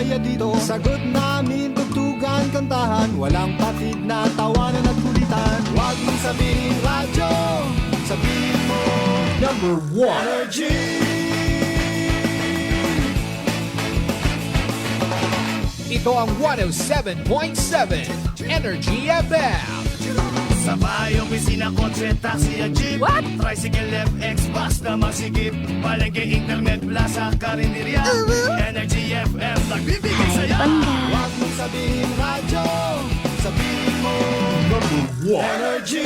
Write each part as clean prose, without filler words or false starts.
masaya dito. Sagot namin, tugtugan, kantahan, walang patid na tawanan at kulitan. Huwag mong sabihin radyo, sabihin mo number 1 Energy. Ito ang 107.7 Energy FM. Sa bahay, opisina, kotse, taxi at jeep. What? Tricycle, FX, basta masikip. Palengke, internet, plaza, karinderya. Energy FM, nagbibigay saya. Huwag mong sabihin radyo, sabihin mo number 1 Energy.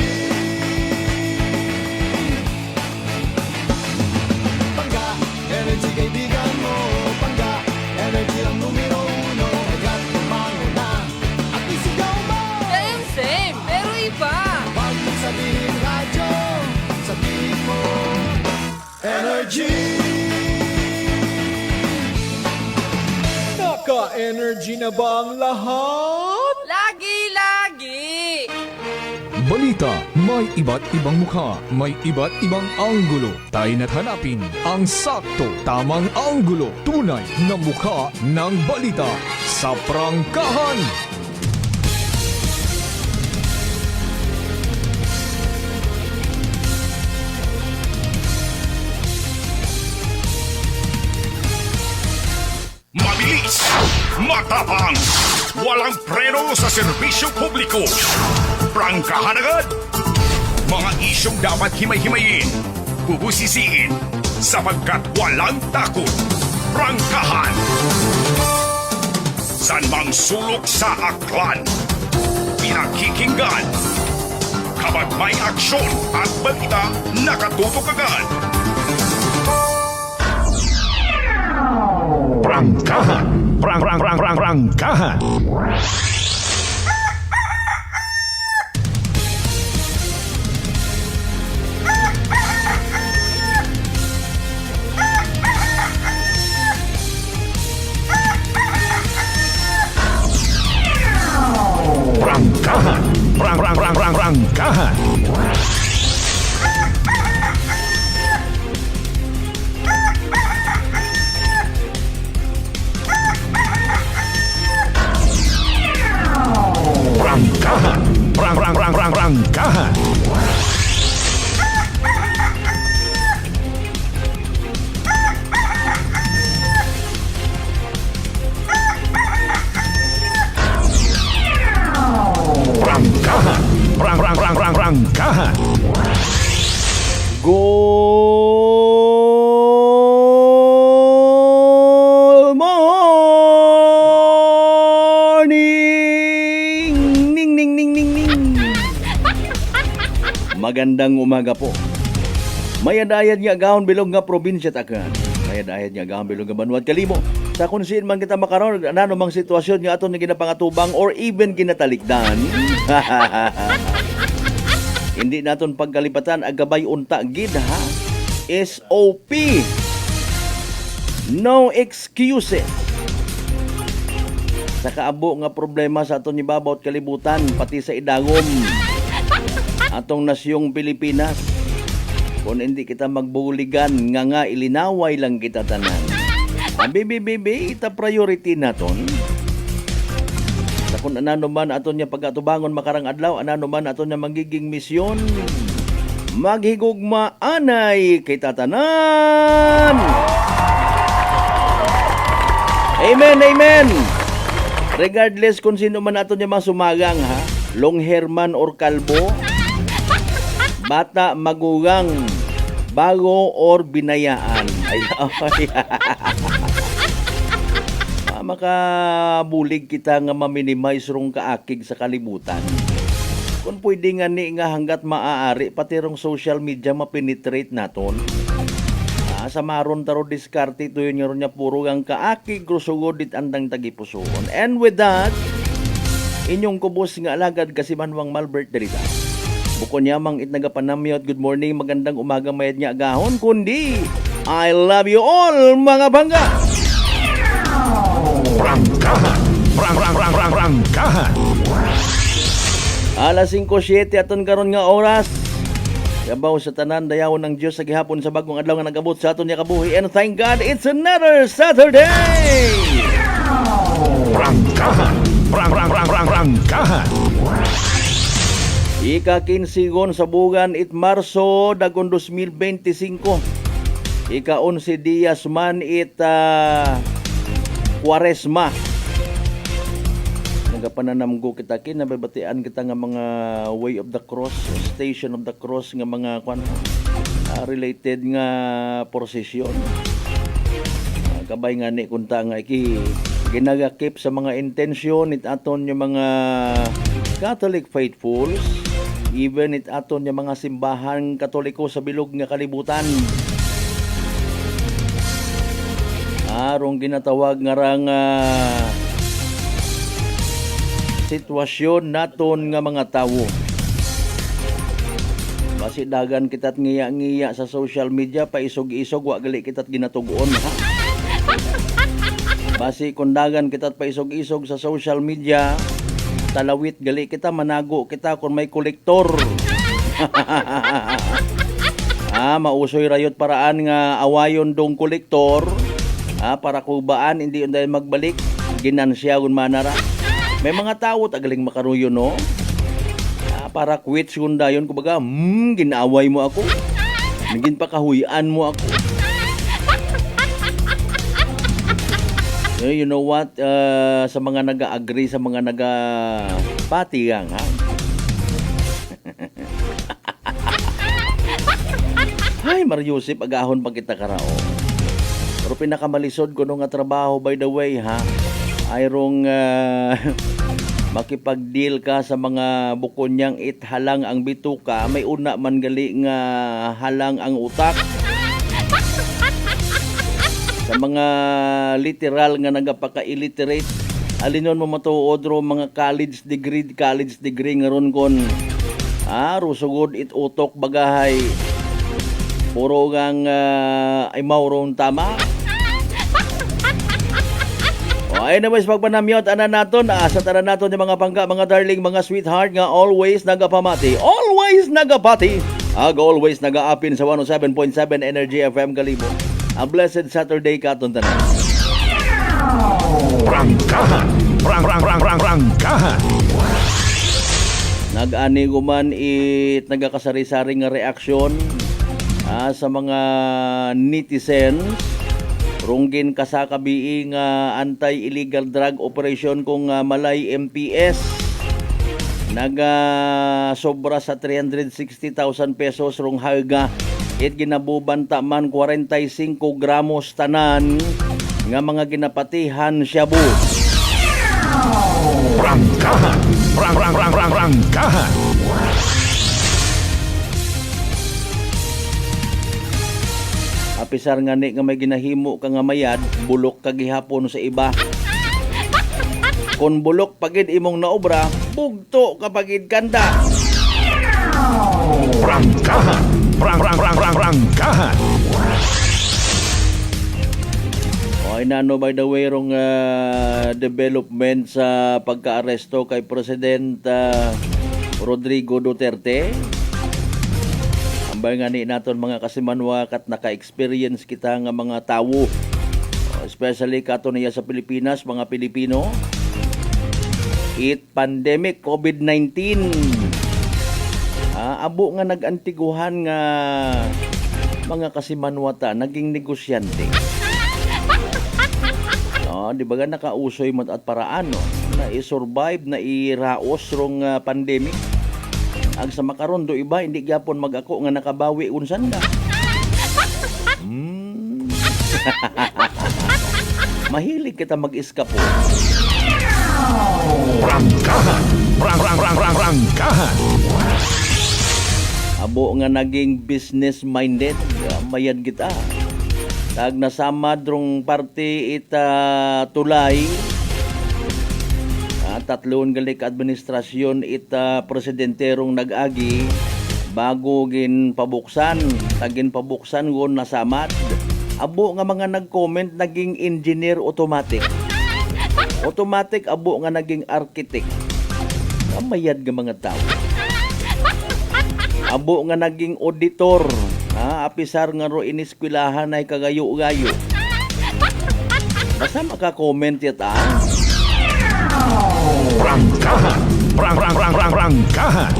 Pangga, energy kaibigan mo. Pangga, energy ang numero 1. Agad tumango na at isigaw mo. Same, pero iba. Huwag mong sabihin radyo, sabihin mo energy. Naka-energy na ba ang lahat? Lagi-lagi. Balita, may iba't ibang mukha, may iba't ibang anggulo. Tayo na't hanapin ang sakto, tamang anggulo, tunay na mukha ng balita sa prangkahan. Mabilis, matapang, walang preno sa serbisyo publiko. Prangkahan agad. Mga isyong dapat himay-himayin, bubusisiin, sapagkat walang takot. Prangkahan. San mang sulok sa aklan, pinakikinggan. Kapag may aksyon at balita, nakatutok agad. Prangkahan. Prangkahan. Prangkahan. Prangkahan. Prangkahan. Good morning! Ning. Magandang umaga po. Mayadayad nga gahon bilog nga probinsya takan. Mayadayad nga gahon bilog nga banwat kalimo. Sa kung siin man kita makaroon, ano mang sitwasyon nga aton na ginapangatubang or even ginatalikdan. Hindi naton pagkalipatan agabay unta gid ha. SOP. No excuses. Sa kaabo nga problema sa aton ibabaw at kalibutan pati sa idagom atong nasyong Pilipinas. Kung hindi kita magbuligan nga ilinaway lang kita tanan. Ang bibi ita priority naton. Sa kung anano man aton niya pagatubangon makarang adlaw, anano man aton niya magiging misyon, maghigugma anay kay tatanan. Amen. Regardless kung sino man aton niya masumagang ha, long hair man or kalbo, bata, magugang, bago or binayaan. Ay. Makabulig kita nga ma-minimize rong kaakig sa kalibutan. Kung pwede nga ni nga hanggat maaari, pati rong social media mapenetrate naton. Sa maron taro diskarte ito yun niya puro ang kaakig, grusugod dit andang tagipusoon. And with that, inyong kubos nga alagad kasi manwang Malbert Derita. Bukod niya mang itnagapanamyot, good morning, magandang umaga mayad niya agahon, kundi I love you all mga bangga! Prangkahan. Alas 5:07 aton karon nga oras. Yabaw sa tanan dayaw ng Dios sa gihapon sa bagong adlaw nga nagabot sa aton nga kabuhi. And thank God it's another Saturday. Rangkahan. Ika-15 sa bugan it Marso dagong 2025. Ika-11 Dias man it Quaresma. Nagapananamgo kita nababatian kita nga mga Way of the Cross, Station of the Cross nga mga related nga prosesyon. Kabay nga ni kunta nga ginagakip sa mga intensyon it aton yung mga Catholic faithfuls, even it aton yung mga simbahan Katoliko sa bilog nga kalibutan. Arong ginatawag nga rang sitwasyon naton nga mga tawo. Basi dagan kitat ngiya-ngiya sa social media paisog-isog wa gali kitat ginatugon ha. Basi kundagan kitat paisog-isog sa social media talawit gali kita manago kita kung may kolektor. Mausoy rayot paraan nga awayon dong kolektor para kubaan hindi unday magbalik ginansya gun manara. May mga tao tagaling makaruyo no. Para quits kunda yun kumbaga ginaaway mo ako. Naging pakahuyan mo ako. You know what? Sa mga naga-agree, sa mga naga-patigang, ha? Ay, Mariusip, agahon pa kita karao. Pero pinakamalisod ko nung trabaho, by the way, ha? Ayrong makipag-deal ka sa mga bukonyang halang ang bituka, may una man gali nga halang ang utak. Sa mga literal nga nagapaka-illiterate, alinon mo matuod ro mga college degree nga ron kon rusugod it utok bagahay puro gang ay mauron tama. Ay na mas pagpanamyot ana naton sa tanan naton yung mga pangga, mga darling, mga sweetheart nga always nagapamati. Always nagapati. Always nagaapin sa 107.7 Energy FM Kalibo. A blessed Saturday katon tanan. Rangkahan. Rangkahan. Nag-ani guman it nagakasari-sari nga reaksyon sa mga netizens runggin kasakabi nga anti-illegal drug operation kung Malay MPS sobra sa 360,000 pesos rong harga. It ginabubanta man 45 gramos tanan nga mga ginapatihan shabu. Rangkahan. Rangkahan. Apisar nga ni nga may ginahimo ka nga mayad, bulok ka gihapon sa iba. Kung bulok pagid imong naobra, bugto kapagid kanda. Rangkahan. Rangkahan. Okay na no, by the way rong development sa pagka-aresto kay President Rodrigo Duterte. Ambay nga ni naton mga kasimanwa kat naka-experience kita nga mga tawo, especially kato niya sa Pilipinas, mga Pilipino. Pandemic COVID-19. Abo nga nag-antiguhan nga mga kasimanwata naging negosyante. Di ba nga nakausoy mat at paraan na i-survive, na i-raos rong pandemic. Ag sa makaron do iba hindi gyapon mag-ako nga nakabawi unsan da. Mahilig kita mag-iskapo. Rangkahan. Rangkahan. Abo nga naging business-minded, mayad kita. Tag nasamad rong parte tulay. Tatlon galik administrasyon presidenterong nag-agi bago gin pabuksan. Tagin pabuksan gon nasamad. Abo nga mga nag-comment naging engineer automatic. Automatic abo nga naging architect. Mayad nga mga tao. Abo nga naging auditor. Apisar nga ro iniskwelahan ay kagayo-gayo. Basta maka-comment yata. Prangkahan. Prangkahan.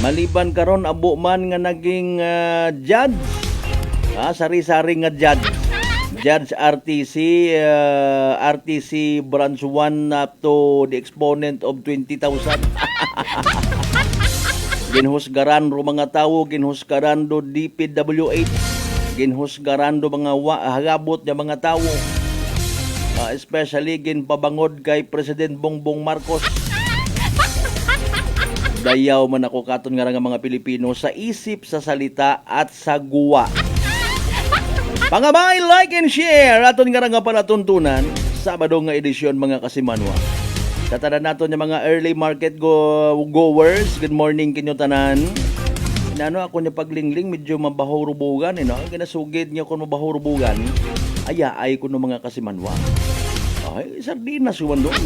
Maliban karon abo man nga naging judge. Sari-sari nga judge. Judge RTC, RTC Branch 1 up to the exponent of 20,000. Ginhusgaran ro mga tawo, ginhusgaran do DPWH, ginhusgaran do mga hagabot nga mga tawo. Especially ginpabangod kay President Bongbong Marcos. Dayaw man ako katon nga mga Pilipino sa isip, sa salita at sa guwa. Pangabay, like and share aton nga palatuntunan Sabado nga edisyon mga kasimanwa. Sa tanan naton nga mga early market goers, good morning kinyo tanan. Inano ako niya paglingling medyo mabahurubugan Ang ginasugid niya kung mabahurubugan ay ko no mga kasimanwa. Ay, sardinas yuan doon.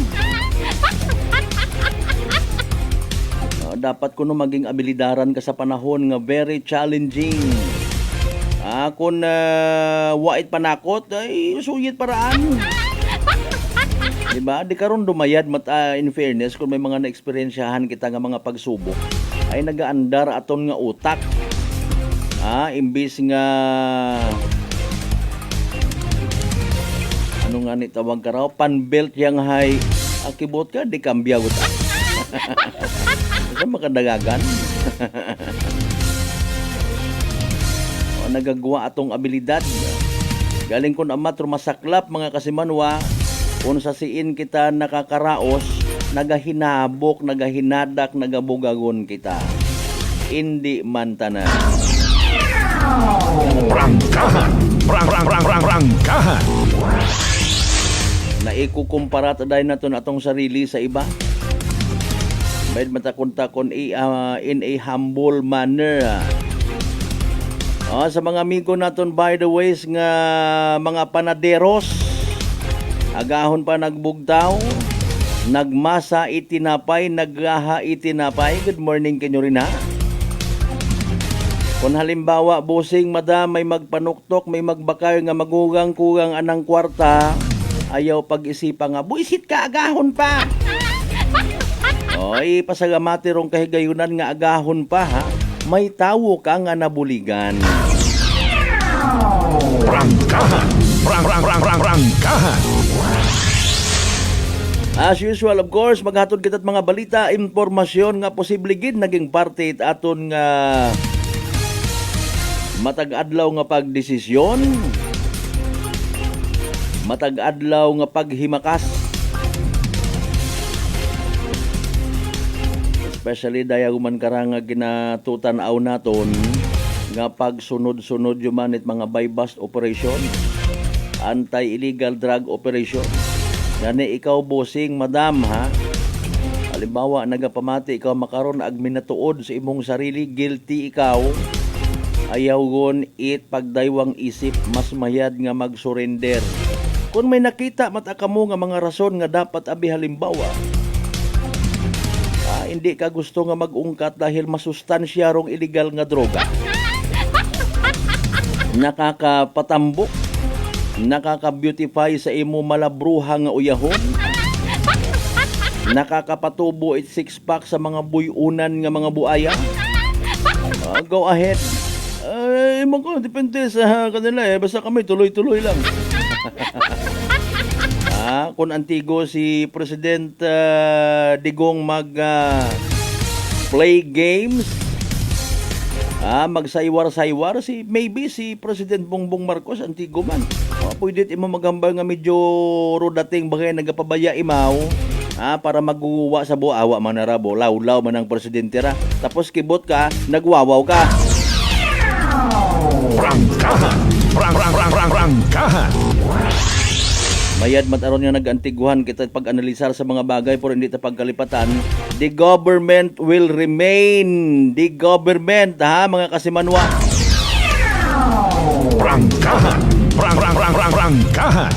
Dapat ko no maging abilidaran ka sa panahon nga very challenging. Kung wait panakot, ay suyit paraan. Diba? Di karon dumayad in fairness kung may mga na-experiensyahan kita nga mga pagsubok ay nagaandar aton nga utak. Imbis nga ano nga ni tawag ka raw, pan-belt yang hay akibot ka, di kambya utak. Kasi makadagagan. Nagagawa atong abilidad. Galing kon amat rumasaklap mga kasimanwa, kung sa siin kita nakakaraos, nagahinabok, nagahinadak, nagabugagon kita. Hindi man tanan. Prangkahan. Prangkahan. Naikukumpara taday naton atong sarili sa iba. May matakon-takon in a humble manner. Sa mga amigo naton by the ways nga mga panaderos, agahon pa nagbugtaw, nagmasa itinapay, nagaha itinapay. Good morning kanyo rin ha. Kung halimbawa, busing madam, may magpanuktok, may magbakay nga magugang-kugang anang kwarta, ayaw pag-isipa nga, buisit ka, agahon pa. Oy, pasagamati rong kahigayunan nga agahon pa ha. May tawo ka nga nabuligan. Prangkahan. Prangkahan. As usual, of course, maghatod kita't mga balita, impormasyon nga posible gid naging parte aton nga matag-adlaw nga pagdesisyon, matag-adlaw nga paghimakas. Especially daya human karang ginatutan-aw naton nga pagsunod-sunod yumanit mga buy-bust operation, anti-illegal drug operation. Gani ikaw bossing madam ha. Halimbawa nagapamati ikaw makaron ag minatuod sa imong sarili, guilty ikaw. Ayaw gon it pagdaywang isip, mas mayad nga mag-surrender. Kung may nakita mata kamo nga mga rason nga dapat abi halimbawa, hindi ka gusto nga mag-ungkat dahil masustansya rong illegal nga droga, nakakapatambok, nakaka-beautify sa imo malabruha nga uyahon, nakakapatubo it six-pack sa mga buyunan nga mga buaya, go ahead. Depende sa kanila basta kami tuloy-tuloy lang. Kung antigo si President Digong play games, magsaywar-saywar maybe si President Bongbong Marcos antigo man. Pwede imo magambal nga medyo rodating bagay nagapabaya imaw para maguwa sa buawa man narabo, lawlaw man ang presidente ra. Tapos kibot ka, nagwawaw ka. Prangkahan. Prangkahan. Mayad mataron nga nag-antiguhan kita pag-analisar sa mga bagay pero hindi ta pagkalipatan. The government will remain. The government ha mga kasimanwa. Prangkahan. Prangkahan.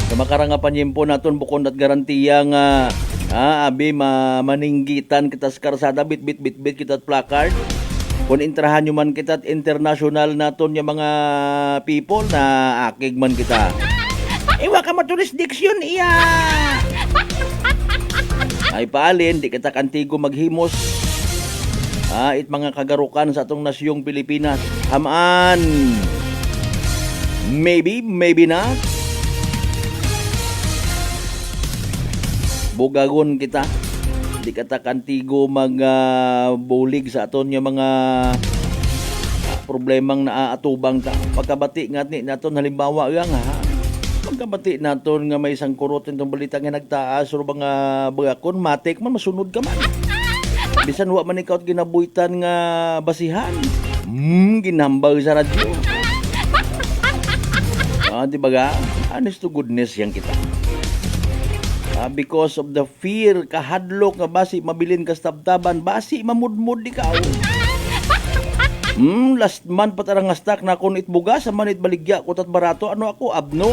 Sa makarangapan yempo naton bukod at garantiya nga abi maninggitan kita sa karsada bit kita at placard. Kung intrahan nyo man kita at international naton yung mga people na akig man kita. Iwa ka maturisdiksyon iya. Ay paalin, di kita kantigo maghimos. It mga kagarukan sa atong nasyong Pilipinas. Hamaan. Maybe, maybe not. Bugagon kita. Di kita kantigo bulig sa aton yung mga problemang naaatubang ta. Pagkabati nga ni naton halimbawa nga pagkabati naton nga may isang kurot itong balita nga nagtaas o mga bagakon, matik man, masunod ka man. Bisan wa man ikaw ginabuitan nga basihan. Ginambag sa radyo. Di ba ga? Honest to goodness yan kita. Because of the fear, kahadlok nga basi mabilin ka stabtaban, basi mamudmud ikaw. Last month patarang nga stock na akong itbuga sa manit baligya ko tat barato. Ano ako? Abno.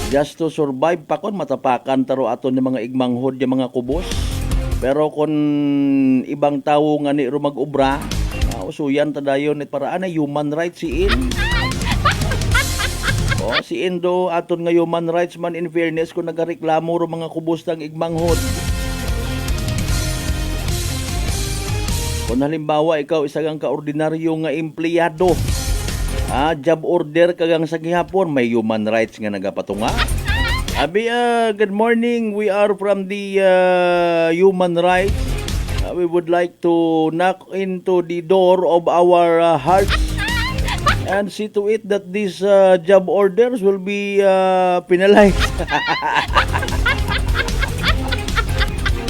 Just to survive pa kon matapakan taro aton yung mga igmanghod yung mga kubos. Pero kung ibang tao nga ni rumag-ubra, usuyan tadayon at paraan na human rights siin. Si Indo aton nga human rights man in fairness kung nagareklamo ro mga kubos ng igmanghod. Kung halimbawa ikaw isagang kaordinaryo nga empleyado, job order kagang sa gihapon, may human rights nga nagapatunga. Abi, good morning. We are from the human rights. We would like to knock into the door of our hearts and see to it that these job orders will be penalized.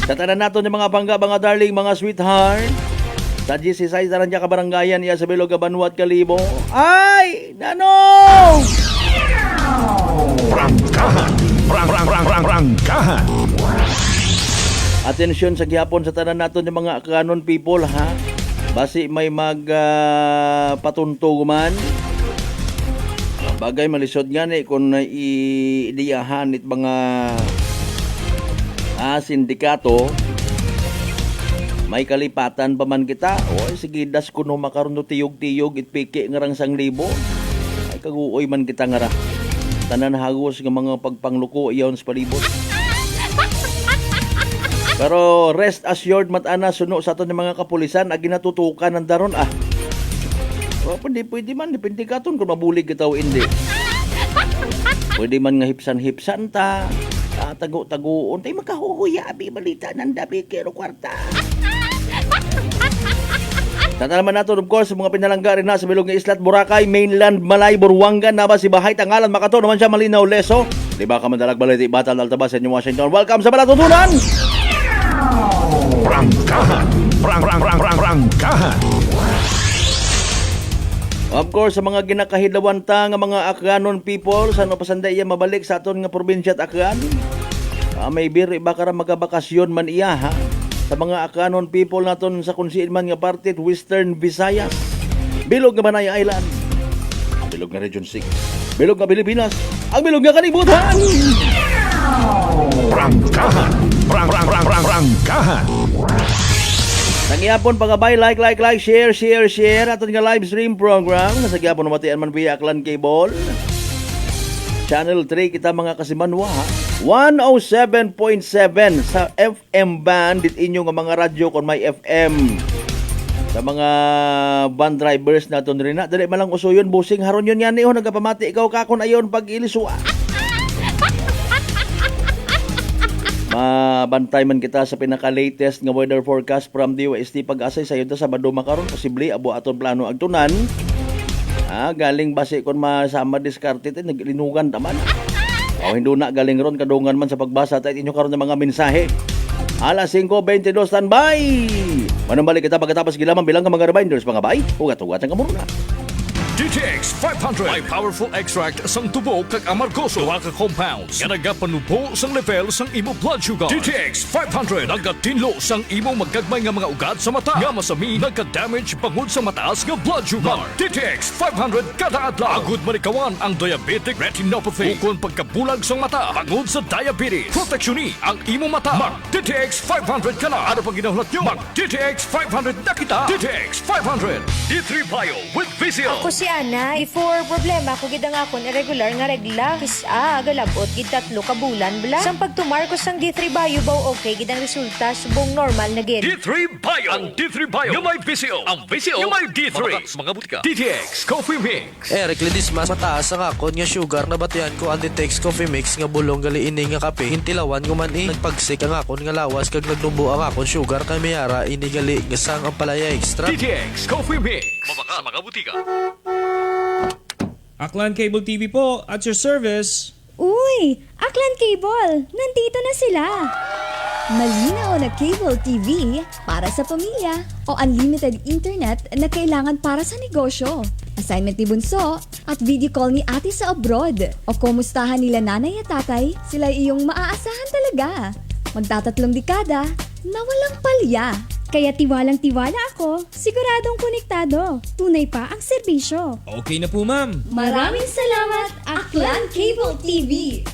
Tatanan nato ng mga pangga, mga darling, mga sweetheart. Sa GC6 na ka barangayan iya sa Bilog Kabanwat Kalibo. Ay! Nanong! Prangkahan. Prangkahan. Atensyon sa gihapon sa tanan nato ng mga kanon people, ha? Basi may patunto man. Bagay malisod nga ni kung iidiyahan it mga sindikato. May kalipatan pa man kita. Sige, das kuno makaroon no tiyog-tiyog itpiki ngarang 1,000. Ay kaguoy man kita ngara. Tanan hagos ng mga pagpangluko iyon sa palibot. Pero rest assured matana suno sa aton ng mga kapulisan agi natutukan ng daron pwede man depende katon kung mabulig kita o hindi. Pwede man nga hipsan-hipsan ta. Tago-tagoon tay makahuhuya abi balita ng dabi kero kwarta. Tatalaman nato of course sa mga pinalangga rin na sa bilog ng Islat, Boracay, Mainland, Malay, Buruanga, Naba, Sibahay, Tangalan, Makato, naman siya Malinaw, Leso. Di ba ka madalag baliti, Batal, Altabas, sa New Washington. Welcome sa Balatutunan! Prangkahan. Prangkahan. Of course, sa mga ginakahidlawanta nga mga Akganon people, sa pasanday iya mabalik sa aton nga probinsya at Akgan. May biri ba kara magabakasyon man iya, ha? Sa mga Akganon people naton sa kunsiin man nga parte Western Visayas, Bilog nga Banaya Island, Bilog nga Region 6, Bilog nga Pilipinas, ang Bilog nga Kalibutan. Prangkahan. Prangkahan. Nagyapon pagabay, like, share. Aton nga live stream program. Nasagyapon namatian man via Aklan Cable. Channel 3 kita mga kasimanwa, ha? 107.7 sa FM band. Dit inyo nga mga radyo kung may FM. Sa mga van drivers naton rin na. Dali malang usuyon, busing haron yun yan. Nagkapamati ikaw kakon ayon pag iliswa. Mabantay man kita sa pinaka-latest nga weather forecast from DOST pag-asay sa yun sa Sabado makaron. Posible abo aton plano agtunan. Galing basi kon masama diskarte tayo naglinugan taman. Hindi na galing ron kadungan man sa pagbasa tayo inyo karon ng mga mensahe. Alas 5:22 standby. Manambalik kita pagkatapos gilaman bilang ka mga reminders mga bay. Ugat-ugat ang kamuruna. DTX 500 may powerful extract sang tubo kag amargoso wa ka compounds nga nagapanubo sang level sang imo blood sugar. DTX 500 nagatinlo sang imo magagmay nga mga ugat sa mata nga masami nagka-damage bangod sa mataas nga blood sugar. DTX 500 kada adlaw agud manikawan ang diabetic retinopathy ukon pagkabulag sang mata bangod sa diabetes. Proteksyon ni ang imo mata. Mag DTX 500 kana ano pang ginahulat nyo? Mag DTX 500 na kita. DTX 500 D3 Bio with Vizio. Ako si ana, before problema ko gid ang akon irregular nga regla. Galabot gid 3 ka bulan bla. Sang pagtumar ko sang D3 Bio baw okay gid ang resulta subong normal na gid. D3 Bio! Ang D3 Bio yung may VCO. Ang VCO yung may D3. Mga butika. DTX Coffee Mix. Recledis mas mataas ang akon nga sugar na batian ko ang Ditex Coffee Mix nga bulong gali ini nga kape. Hintilawan ko man nagpagsik ang akon nga lawas kag nagdumbo ang akon sugar kay mayara ini gali nga sang ang palaya extra. DTX Coffee Mix. Mabaka mga butika. Aklan Cable TV po, at your service. Uy! Aklan Cable! Nandito na sila! Malinaw na cable TV para sa pamilya o unlimited internet na kailangan para sa negosyo. Assignment ni Bunso at video call ni ate sa abroad. O kumustahan nila nanay at tatay, sila iyong maaasahan talaga. Magtatatlong dekada na walang palya. Kaya tiwalang-tiwala ako, siguradong konektado. Tunay pa ang serbisyo. Okay na po, ma'am. Maraming salamat, Aklan Cable TV!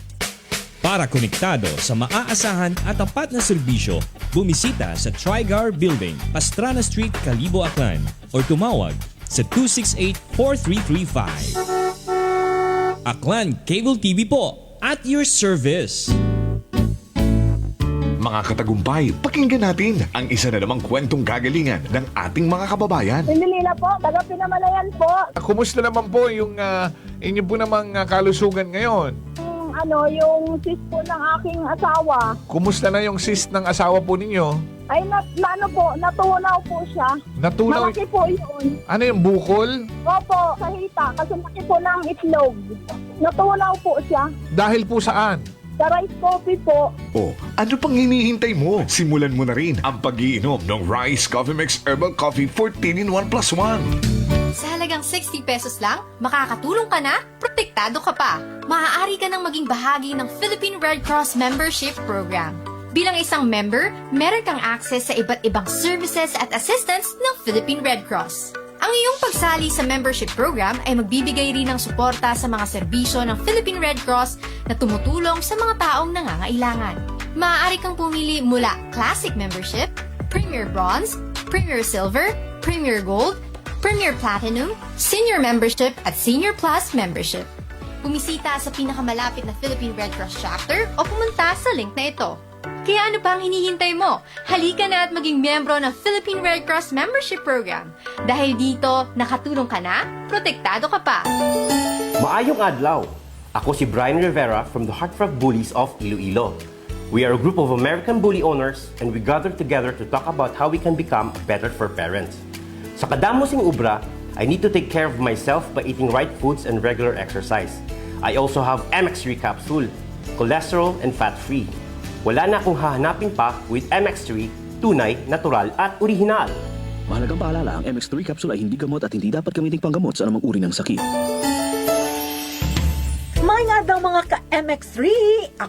Para konektado sa maaasahan at tapat na serbisyo, bumisita sa Trigar Building, Pastrana Street, Calibo, Aklan o tumawag sa 268-4335. Aklan Cable TV po, at your service. Mga katagumpay, pakinggan natin ang isa na namang kwentong kagalingan ng ating mga kababayan. Pindilila po, taga Pinamalayan po. Kumusta naman po yung inyo po namang kalusugan ngayon? Yung sis po ng aking asawa. Kumusta na yung cyst ng asawa po ninyo? Ay, natunaw po siya. Natunaw? Malaki po yun. Ano yung bukol? Opo, sa hita, kasi laki po ng itlog. Natunaw po siya. Dahil po saan? Sa rice coffee po. Oh, ano pang hinihintay mo? Simulan mo na rin ang pag-iinom ng Rice Coffee Mix Herbal Coffee 14-in-1 + 1. Sa halagang 60 pesos lang, makakatulong ka na, protektado ka pa. Maaari ka nang maging bahagi ng Philippine Red Cross Membership Program. Bilang isang member, meron kang access sa iba't ibang services at assistance ng Philippine Red Cross. Ang iyong pagsali sa membership program ay magbibigay rin ng suporta sa mga serbisyo ng Philippine Red Cross na tumutulong sa mga taong nangangailangan. Maaari kang pumili mula Classic Membership, Premier Bronze, Premier Silver, Premier Gold, Premier Platinum, Senior Membership at Senior Plus Membership. Bumisita sa pinakamalapit na Philippine Red Cross chapter o pumunta sa link na ito. Kaya ano pang hinihintay mo? Halika na at maging miyembro ng Philippine Red Cross Membership Program. Dahil dito, nakatulong ka na, protektado ka pa. Maayong adlaw! Ako si Brian Rivera from the Heartfrog Bullies of Iloilo. We are a group of American bully owners and we gather together to talk about how we can become better for parents. Sa kadamosing ubra, I need to take care of myself by eating right foods and regular exercise. I also have MX3 capsule, cholesterol and fat-free. Wala na akong hahanapin pa with MX3, tunay, natural at orihinal. Mahalagang paalala, ang MX3 capsule ay hindi gamot at hindi dapat gamitin panggamot sa anumang uri ng sakit. Mga daw mga ka-MX3!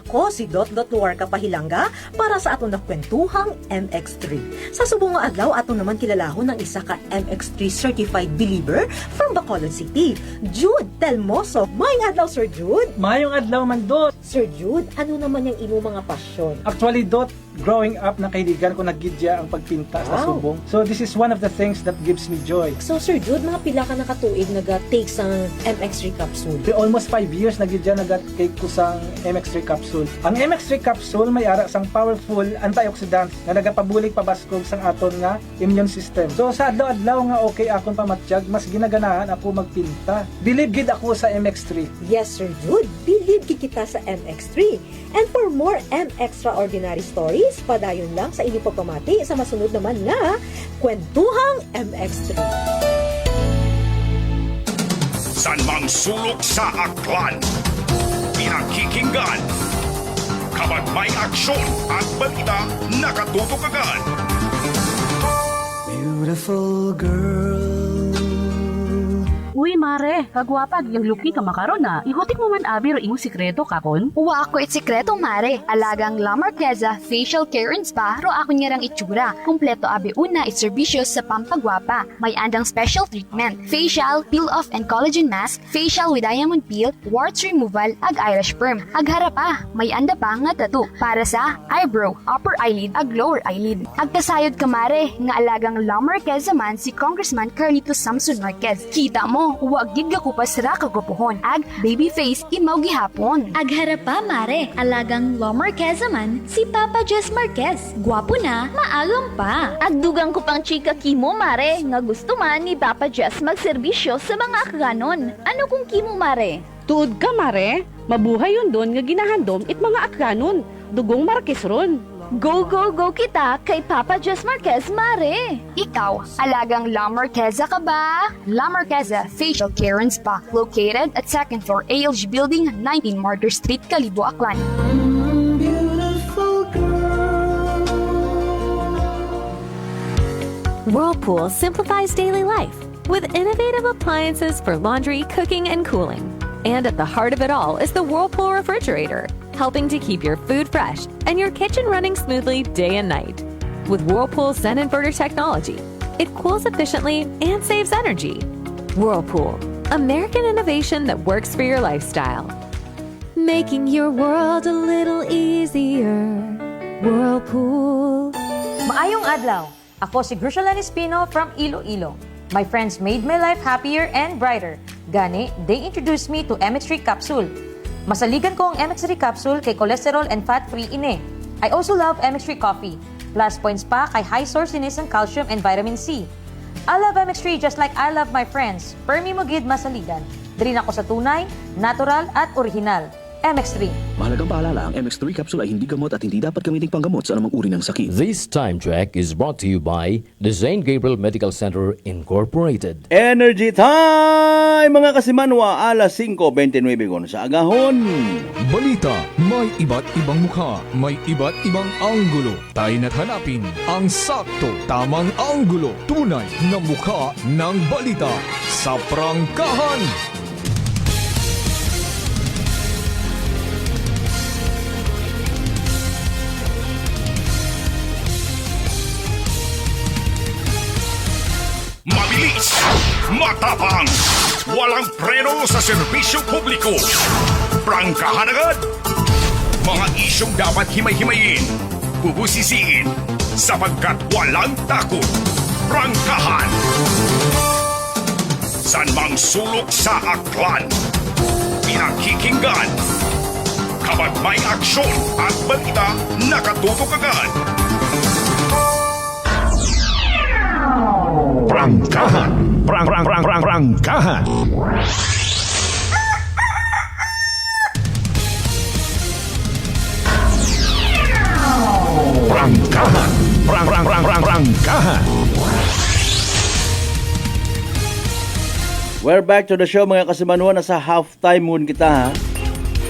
Ako si Dot Luarca Pahilanga para sa atong nakwentuhang MX3. Sa subong nga adlaw, ato naman kilalahon ng isa ka MX3 certified believer from Bacolod City, Jude Telmoso. Mayong adlaw, Sir Jude! Mayong adlaw man, Dot! Sir Jude, ano naman yung imo mga pasyon? Actually, Dot, growing up, nakahiligan ko naggidya ang pagpinta sa subong. So, this is one of the things that gives me joy. So, Sir Jude, mga pila ka nakatuig nag-take sa MX3 capsule? Almost 5 years naggidya nag-take ko sa MX3 capsule. Ang MX3 capsule may ara sang powerful antioxidants na nagapabulig pabaskog sang aton nga immune system. So, sa adlaw-adlaw nga okay akon pamatsyag, mas ginaganahan ako magpinta. Believe gid ako sa MX3. Yes, Sir Jude. Believe gid kita sa MX3. And for more extraordinary stories, padayon lang sa inyong pagpamati sa masunod naman na Kwentuhang MX3. San mang sulok sa aklan, pinakikinggan, kapag may aksyon at balita, nakatutok agad. Beautiful girl. Uy, mare, kagwapag, yung luki ka makaron na. Ihutik mo man abi ro imong sikreto kakon. Uwa ako it sikreto, mare. Alagang La Marqueza Facial Care and Spa, ro ako niyarang itsura. Kumpleto abi una it serbisyos sa pampagwapa. May andang special treatment, facial, peel-off and collagen mask, facial with diamond peel, warts removal, ag eyelash perm. Ag harapa, may anda pa nga tattoo para sa eyebrow, upper eyelid, ag lower eyelid. Ag kasayod ka, mare, nga alagang La Marqueza man si Congressman Carlito Samson Marquez. Kita mo, no, wag gid ko pasra kagwapuhon. Ag baby face imaw gihapon. Agharap pa, mare. Alagang Law Marquez man, si Papa Jess Marquez. Gwapo na, maalom pa. Agdugang ko pang chika kimo, mare, nga gusto man ni Papa Jess magserbisyo sa mga akganon. Ano kung kimo, mare? Tuod ka, mare. Mabuhay yun doon nga ginahandom it mga akganon. Dugong Marquez ron. Go, go, go kita kay Papa Jess Marquez, mare. Ikaw, alagang La Marqueza ka ba? La Marqueza Facial Care and Spa, located at 2nd floor ALG Building, 19 Martyr Street, Kalibo, Aklan. Whirlpool simplifies daily life with innovative appliances for laundry, cooking, and cooling. And at the heart of it all is the Whirlpool refrigerator, helping to keep your food fresh and your kitchen running smoothly day and night. With Whirlpool's Zen inverter technology, it cools efficiently and saves energy. Whirlpool, American innovation that works for your lifestyle. Making your world a little easier. Whirlpool. Maayong adlaw. Ako si Grushalan Espino from Iloilo. My friends made my life happier and brighter. Gani, they introduced me to MX3 capsule. Masaligan ko ang MX3 capsule kay cholesterol and fat-free ine. I also love MX3 coffee. Plus points pa kay high sourciness ng calcium and vitamin C. I love MX3 just like I love my friends. Permi mo gid masaligan. Dili na ako sa tunay, natural at original. MX3. Mahalagang paalala, ang MX3 capsule ay hindi gamot at hindi dapat gamiting panggamot sa anumang uri ng sakit. This time check is brought to you by the St. Gabriel Medical Center Incorporated. Energy time mga kasimanwa, alas 5:29 sa agahon. Balita, may iba't ibang mukha, may iba't ibang anggulo. Tayo na't hanapin ang sakto, tamang anggulo, tunay na mukha ng balita sa prangkahan. Mabilis, matapang, walang preno sa serbisyo publiko. Prangkahan agad. Mga isyong dapat himay-himayin, bubusisiin, sapagkat walang takot. Prangkahan. San mang sulok sa aklan, pinakikinggan. Kapag may aksyon at balita, nakatutok agad. Prangkahan. Prangkahan. Prangkahan. Prangkahan. We're back to the show mga kasimanwa. Nasa halftime moon kita ha.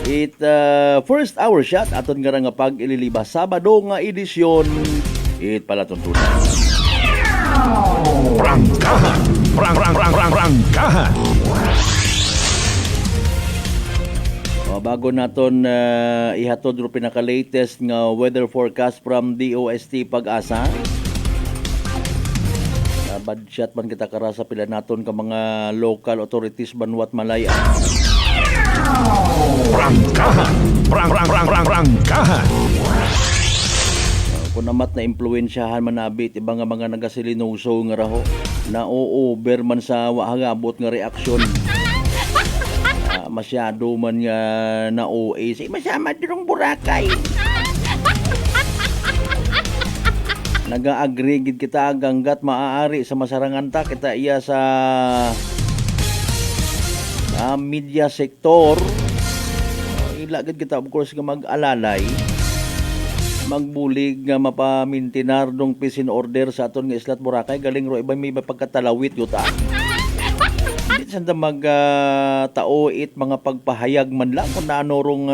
It first hour shot aton nga pag ililibas Sabado nga edisyon. It pala tuntunan. Prangkahan. Prangkahan. Bago naton ihatod ro pinaka-latest nga weather forecast from DOST Pag-asa. Badshot man kita kara sa pila naton ka mga local authorities banwat Malaya. Prangkahan. Prangkahan. Kung namat na impluensyahan manabit ibang mga nagasilinoso nga raho na over man sa wahagabot nga reaksyon. Masyado man nga na OA say masama dirong Boracay. Naga-agree gid kita hanggat maaari sa masarangan ta kita iya sa media sector. Ilagad kita of course nga mag-alalay. Magbulig nga mapamintinar dong peace and order sa aton nga Islat Boracay galing ro ibang may pagkatalawit yuta. Di sanda tao it mga pagpahayag man lang kung naano rong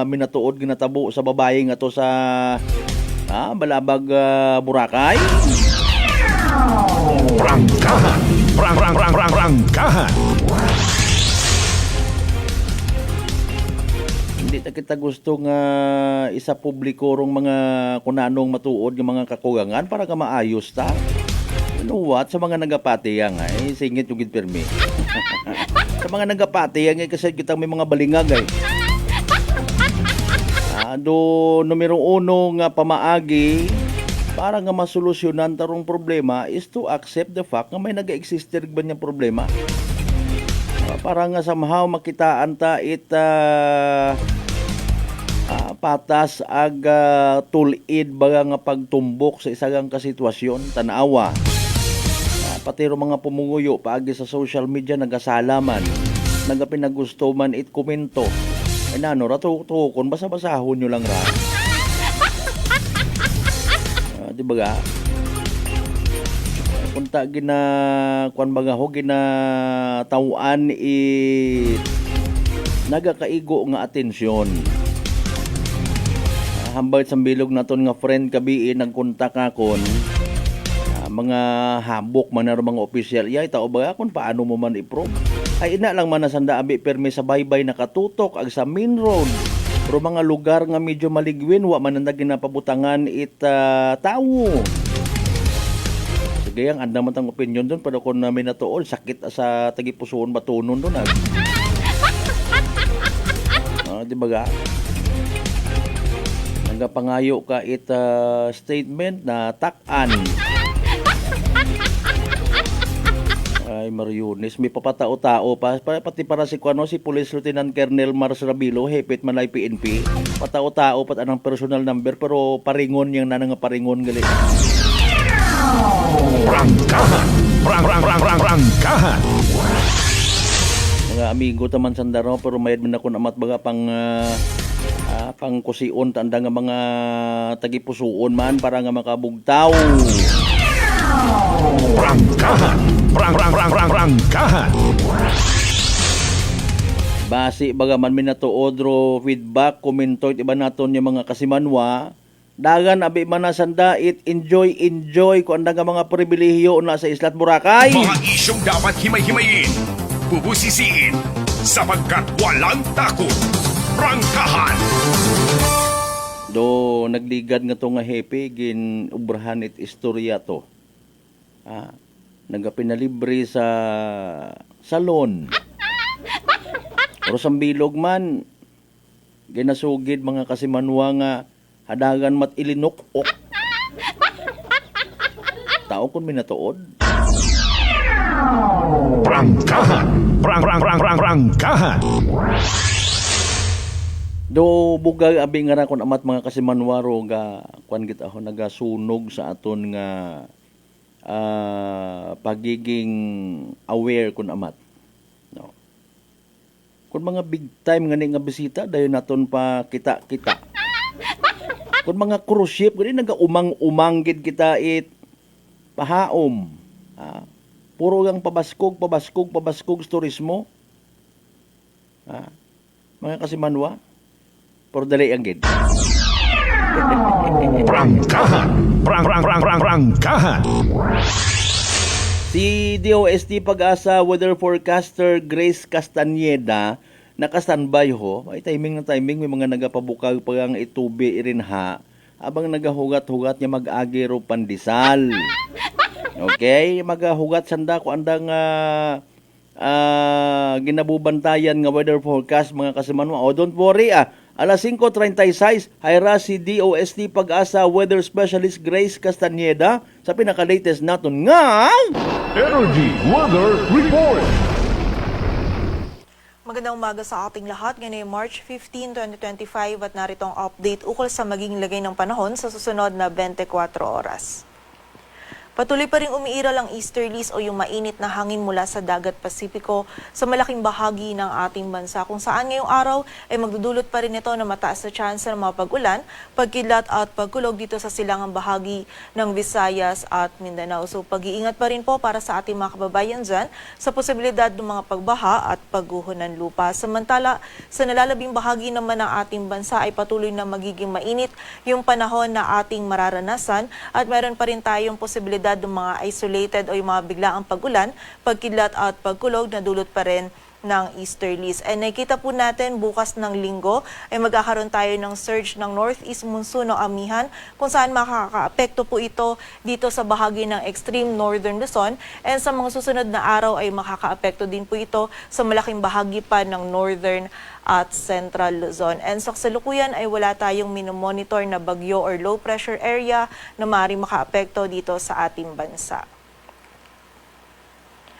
minatuod ginatabo sa babae nga to sa Balabag Boracay. Prangkahan. Prangkahan. Hindi na kita gusto nga isa publiko rong mga kunanong matuod ng mga kakugangan para ka maayos ta. You know what? Sa mga nagapati yang singit yung gitpermi. Sa mga nagapati yang kasi kita may mga balingag numero 1 nga pamaagi para nga masolusyonan tarong problema is to accept the fact nga may nag-exister ba niyang problema. para nga somehow makitaan ta patas ag tulid baga nga pagtumbok sa isagang kasitwasyon tanawa. Pati ro mga pumunguyo paagi sa social media nagasalaman, nagapinagusto man it komento. Ay nano ra tukon basa-basahon nyo lang ra. Di ba ga? Kunta gina kwan baga ho gina tawaan nagakaigo nga atensyon. Hambay sa bilog naton nga friend kabi nagkontak akon mga habok man na mga opisyal iya tao ba kung paano mo man i-prove ay ina lang man nasanda abi permi sa baybay nakatutok ag sa main road pero mga lugar nga medyo maligwin wa man na ginapabutangan tao. Sige ang andam man tang opinion doon pero kung namin natuol sakit sa tagipusoon batunon doon di ba ga? Nagapangayo ka statement na takan. Ay Mariones, may papatao-tao pa pati para si si Police Lieutenant Colonel Mars Rabilo, hepit man ay PNP. Patao-tao pat anang personal number pero paringon yang nanang paringon gali. Prangkahan. Prangkahan. Mga amigo taman sandaro pero mayad man ako amat baga pang kusion tanda nga mga tagipusuon man para nga makabugtaw. Prangkahan. Prangkahan. Basi bagaman minatuod ro feedback komento iba naton yung mga kasimanwa dagan abi man nasanda enjoy ko anda nga mga pribilehiyo na sa Islat Boracay. Mga isyong dapat himay-himayin, bubusisiin, sapagkat walang takot. Prangkahan. Do nagligad nga to nga hepe gin ubrahan istorya to. Nagapinalibre sa salon. Pero sa bilog man ginasugid mga kasimanwa nga hadagan mat ilinok-ok. Tao kun minatuod. Prangkahan. Prangkahan. Do bugay abi nga kon amat mga kasimanwaro ga kwan gid ako nagasunog sa aton nga pagiging aware kun amat. No. Kun mga big time nga bisita dayon naton pa kita. Kun mga cruise ship gani nagaumang-umang gid kita pahaom. Puro gang pabaskog turismo. Mga kasimanwa por dali ang gid. Prangkahan. Prangkahan. Si DOST Pag-asa weather forecaster Grace Castañeda naka-standby ho. Ay timing may mga nagapabukag pag ang itubi irinha abang nagahugat-hugat niya mag-agi ro pandesal. Okay, magahugat sanda ko andang ginabubantayan nga weather forecast mga kasimanwa. Don't worry Alas 5:36, hayra si DOST Pag-asa Weather Specialist Grace Castañeda sa pinaka-latest naton nga Energy Weather Report. Magandang umaga sa ating lahat. Ngayon ay March 15, 2025 at narito ang update ukol sa magiging lagay ng panahon sa susunod na 24 oras. Patuloy pa rin umiiral ang easterlies o yung mainit na hangin mula sa dagat Pasipiko sa malaking bahagi ng ating bansa kung saan ngayong araw ay magdudulot pa rin ito na mataas na tsansa ng mga pag-ulan, pagkidlat at pagkulog dito sa silangang bahagi ng Visayas at Mindanao. So pag-iingat pa rin po para sa ating mga kababayan dyan sa posibilidad ng mga pagbaha at pagguho ng lupa. Samantala, sa nalalabing bahagi naman ng ating bansa ay patuloy na magiging mainit yung panahon na ating mararanasan at meron pa rin tayong posibilidad ng mga isolated o yung mga biglaang pag-ulan, pagkidlat at pagkulog na dulot pa rin ng easterlies. And nakita po natin bukas ng linggo ay magkakaroon tayo ng surge ng northeast monsoon o amihan kung saan makakaapekto po ito dito sa bahagi ng extreme northern Luzon and sa mga susunod na araw ay makakaapekto din po ito sa malaking bahagi pa ng northern at central Luzon. And sa kasalukuyan ay wala tayong minomonitor na bagyo or low pressure area na maaaring makaapekto dito sa ating bansa.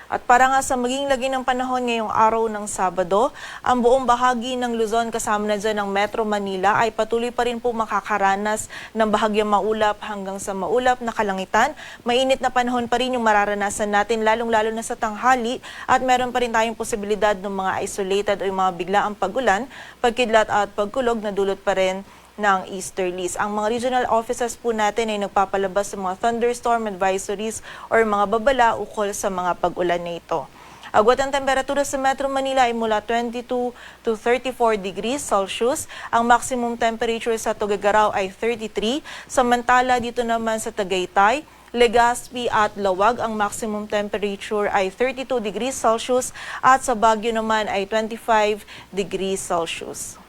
At para nga sa maging lagay ng panahon ngayong araw ng Sabado, ang buong bahagi ng Luzon kasama na dyan ng Metro Manila ay patuloy pa rin po makakaranas ng bahagyang maulap hanggang sa maulap na kalangitan. Mainit na panahon pa rin yung mararanasan natin lalong-lalo na sa tanghali at meron pa rin tayong posibilidad ng mga isolated o yung mga biglaang pagulan, pagkidlat at pagkulog na dulot pa rin ng easterlies. Ang mga regional offices po natin ay nagpapalabas ng mga thunderstorm advisories or mga babala ukol sa mga pag-ulan na ito. Agwat ang temperatura sa Metro Manila ay mula 22 to 34 degrees Celsius. Ang maximum temperature sa Tuguegarao ay 33. Samantala dito naman sa Tagaytay, Legazpi at Lawag, ang maximum temperature ay 32 degrees Celsius at sa Baguio naman ay 25 degrees Celsius.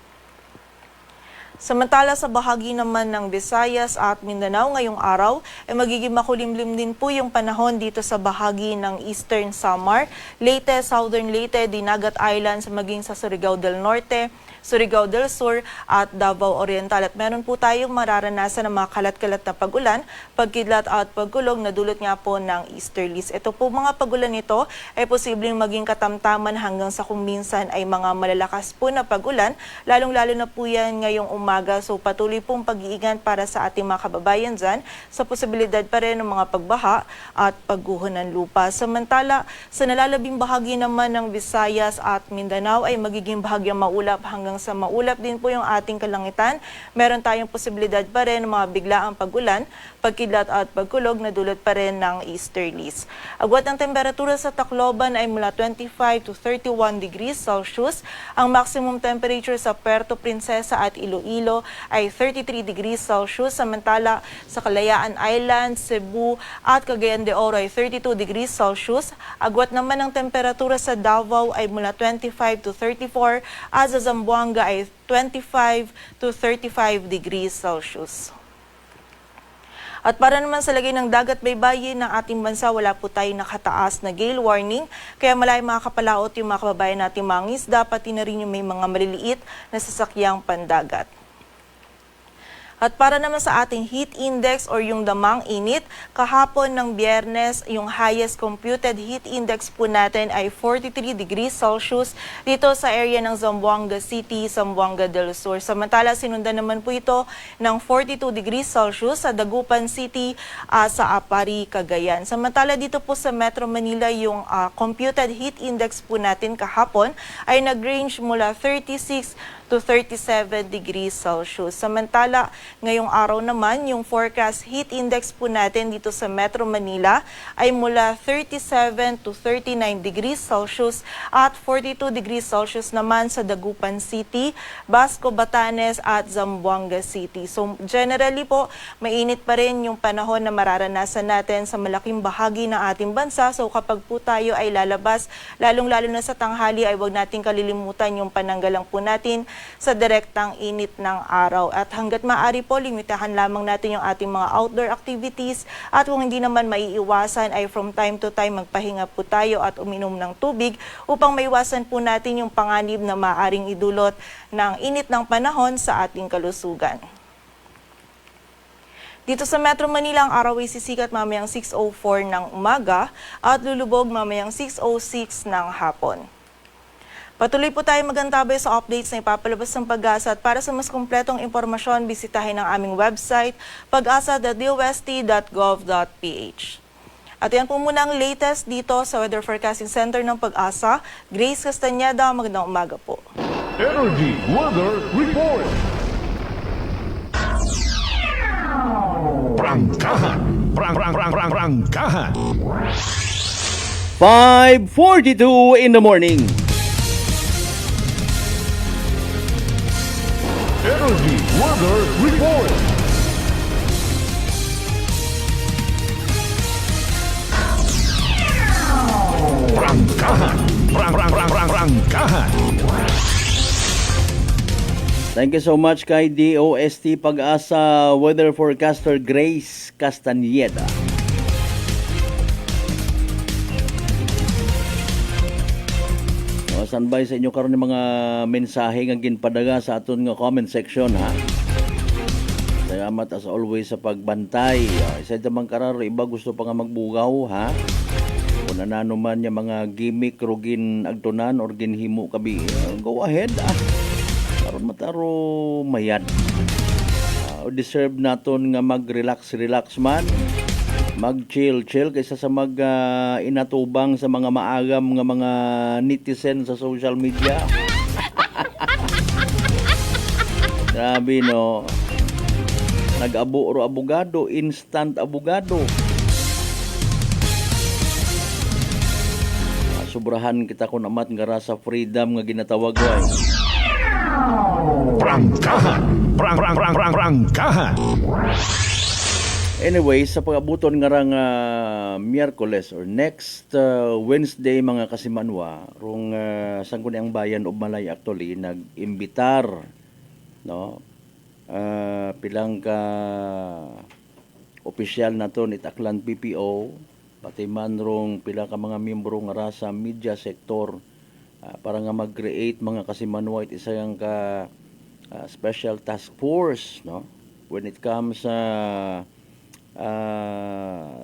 Samantala sa bahagi naman ng Visayas at Mindanao ngayong araw ay magiging makulimlim din po yung panahon dito sa bahagi ng Eastern Samar, Leyte, Southern Leyte, Dinagat Islands, maging sa Surigao del Norte, Surigao del Sur at Davao Oriental. At meron po tayong mararanasan ng mga kalat-kalat na pagulan, pagkidlat at pagkulog na dulot nga po ng easterlies. Ito po mga pagulan nito ay posibleng maging katamtaman hanggang sa kung minsan ay mga malalakas po na pagulan, lalong-lalo na po yan ngayong umaga. So patuloy pong pag-iingat para sa ating mga kababayan dyan sa posibilidad pa rin ng mga pagbaha at pagguho ng lupa. Samantala, sa nalalabing bahagi naman ng Visayas at Mindanao ay magiging bahagyang maulap hanggang sa maulap din po yung ating kalangitan. Meron tayong posibilidad pa rin ng mga biglaang pagulan, pagkidlat at pagkulog na dulot pa rin ng easterlies. Agwat ang temperatura sa Tacloban ay mula 25 to 31 degrees Celsius. Ang maximum temperature sa Puerto Princesa at Iloilo ay 33 degrees Celsius. Samantala sa Kalayaan Island, Cebu at Cagayan de Oro ay 32 degrees Celsius. Agwat naman ang temperatura sa Davao ay mula 25 to 34 at sa Zamboanga ay 25 to 35 degrees Celsius. At para naman sa lagay ng dagat baybayin ng ating bansa, wala po tayong nakataas na gale warning. Kaya malay makakapalaot yung mga kababayan natin mga isda, pati na rin yung may mga maliliit na sasakyang pandagat. At para naman sa ating heat index or yung damang init, kahapon ng Biyernes, yung highest computed heat index po natin ay 43 degrees Celsius dito sa area ng Zamboanga City, Zamboanga del Sur. Samantala, sinundan naman po ito ng 42 degrees Celsius sa Dagupan City, sa Apari, Cagayan. Samantala, dito po sa Metro Manila, yung computed heat index po natin kahapon ay nag-range mula 36 to 37 degrees Celsius. Samantala, ngayong araw naman, yung forecast heat index po natin dito sa Metro Manila ay mula 37 to 39 degrees Celsius at 42 degrees Celsius naman sa Dagupan City, Basco, Batanes at Zamboanga City. So generally po, mainit pa rin yung panahon na mararanasan natin sa malaking bahagi ng ating bansa. So kapag po tayo ay lalabas, lalong-lalo na sa tanghali, ay huwag natin kalilimutan yung pananggalang po natin sa direktang init ng araw. At hanggat maaari po, limitahan lamang natin yung ating mga outdoor activities at kung hindi naman maiiwasan ay from time to time magpahinga po tayo at uminom ng tubig upang maiwasan po natin yung panganib na maaaring idulot ng init ng panahon sa ating kalusugan. Dito sa Metro Manila, ang araw ay sisikat mamayang 6:04 ng umaga at lulubog mamayang 6:06 ng hapon. Patuloy po tayo magantabay sa updates na ipapalabas ng Pag-asa at para sa mas kumpletong impormasyon, bisitahin ang aming website pag-asa.dost.gov.ph. At yan po muna ang latest dito sa Weather Forecasting Center ng Pag-asa. Grace Castañeda, magandang umaga po. Energy Weather Report. Prangkahan. Prangkahan. 5:42 in the morning. Energy Weather Report. Prangkahan. Prangkahan. Thank you so much kay DOST Pag-asa Weather Forecaster Grace Castañeda. Standby sa inyo karon ng mga mensahe nga ginpadaga sa aton nga comment section ha. Salamat as always sa pagbantay. Isa damang kararo iba gusto pa nga magbugaw ha. Kung kung ano man yung mga gimmick ro ginagtunan or ginhimo kabi, go ahead aron mataro mayad. Deserve naton nga mag-relax man, mag-chill kaysa sa inatubang sa mga maagam nga mga netizen sa social media. Grabe no. Nag-abo ro abogado, instant abogado. Sobrahan kita kun amat nga sa freedom nga ginatawag way. Prangkahan. Anyway, sa pag-abuton nga rang Miyerkules or next Wednesday mga kasimanwa, rong Sangguniang Bayan of Malay actually nag-imbitar no pilang ka opisyal naton itaklan PPO pati man rong pila ka mga miyembro nga sa media sector para nga mag-create mga kasimanwa it isa yang ka special task force no when it comes sa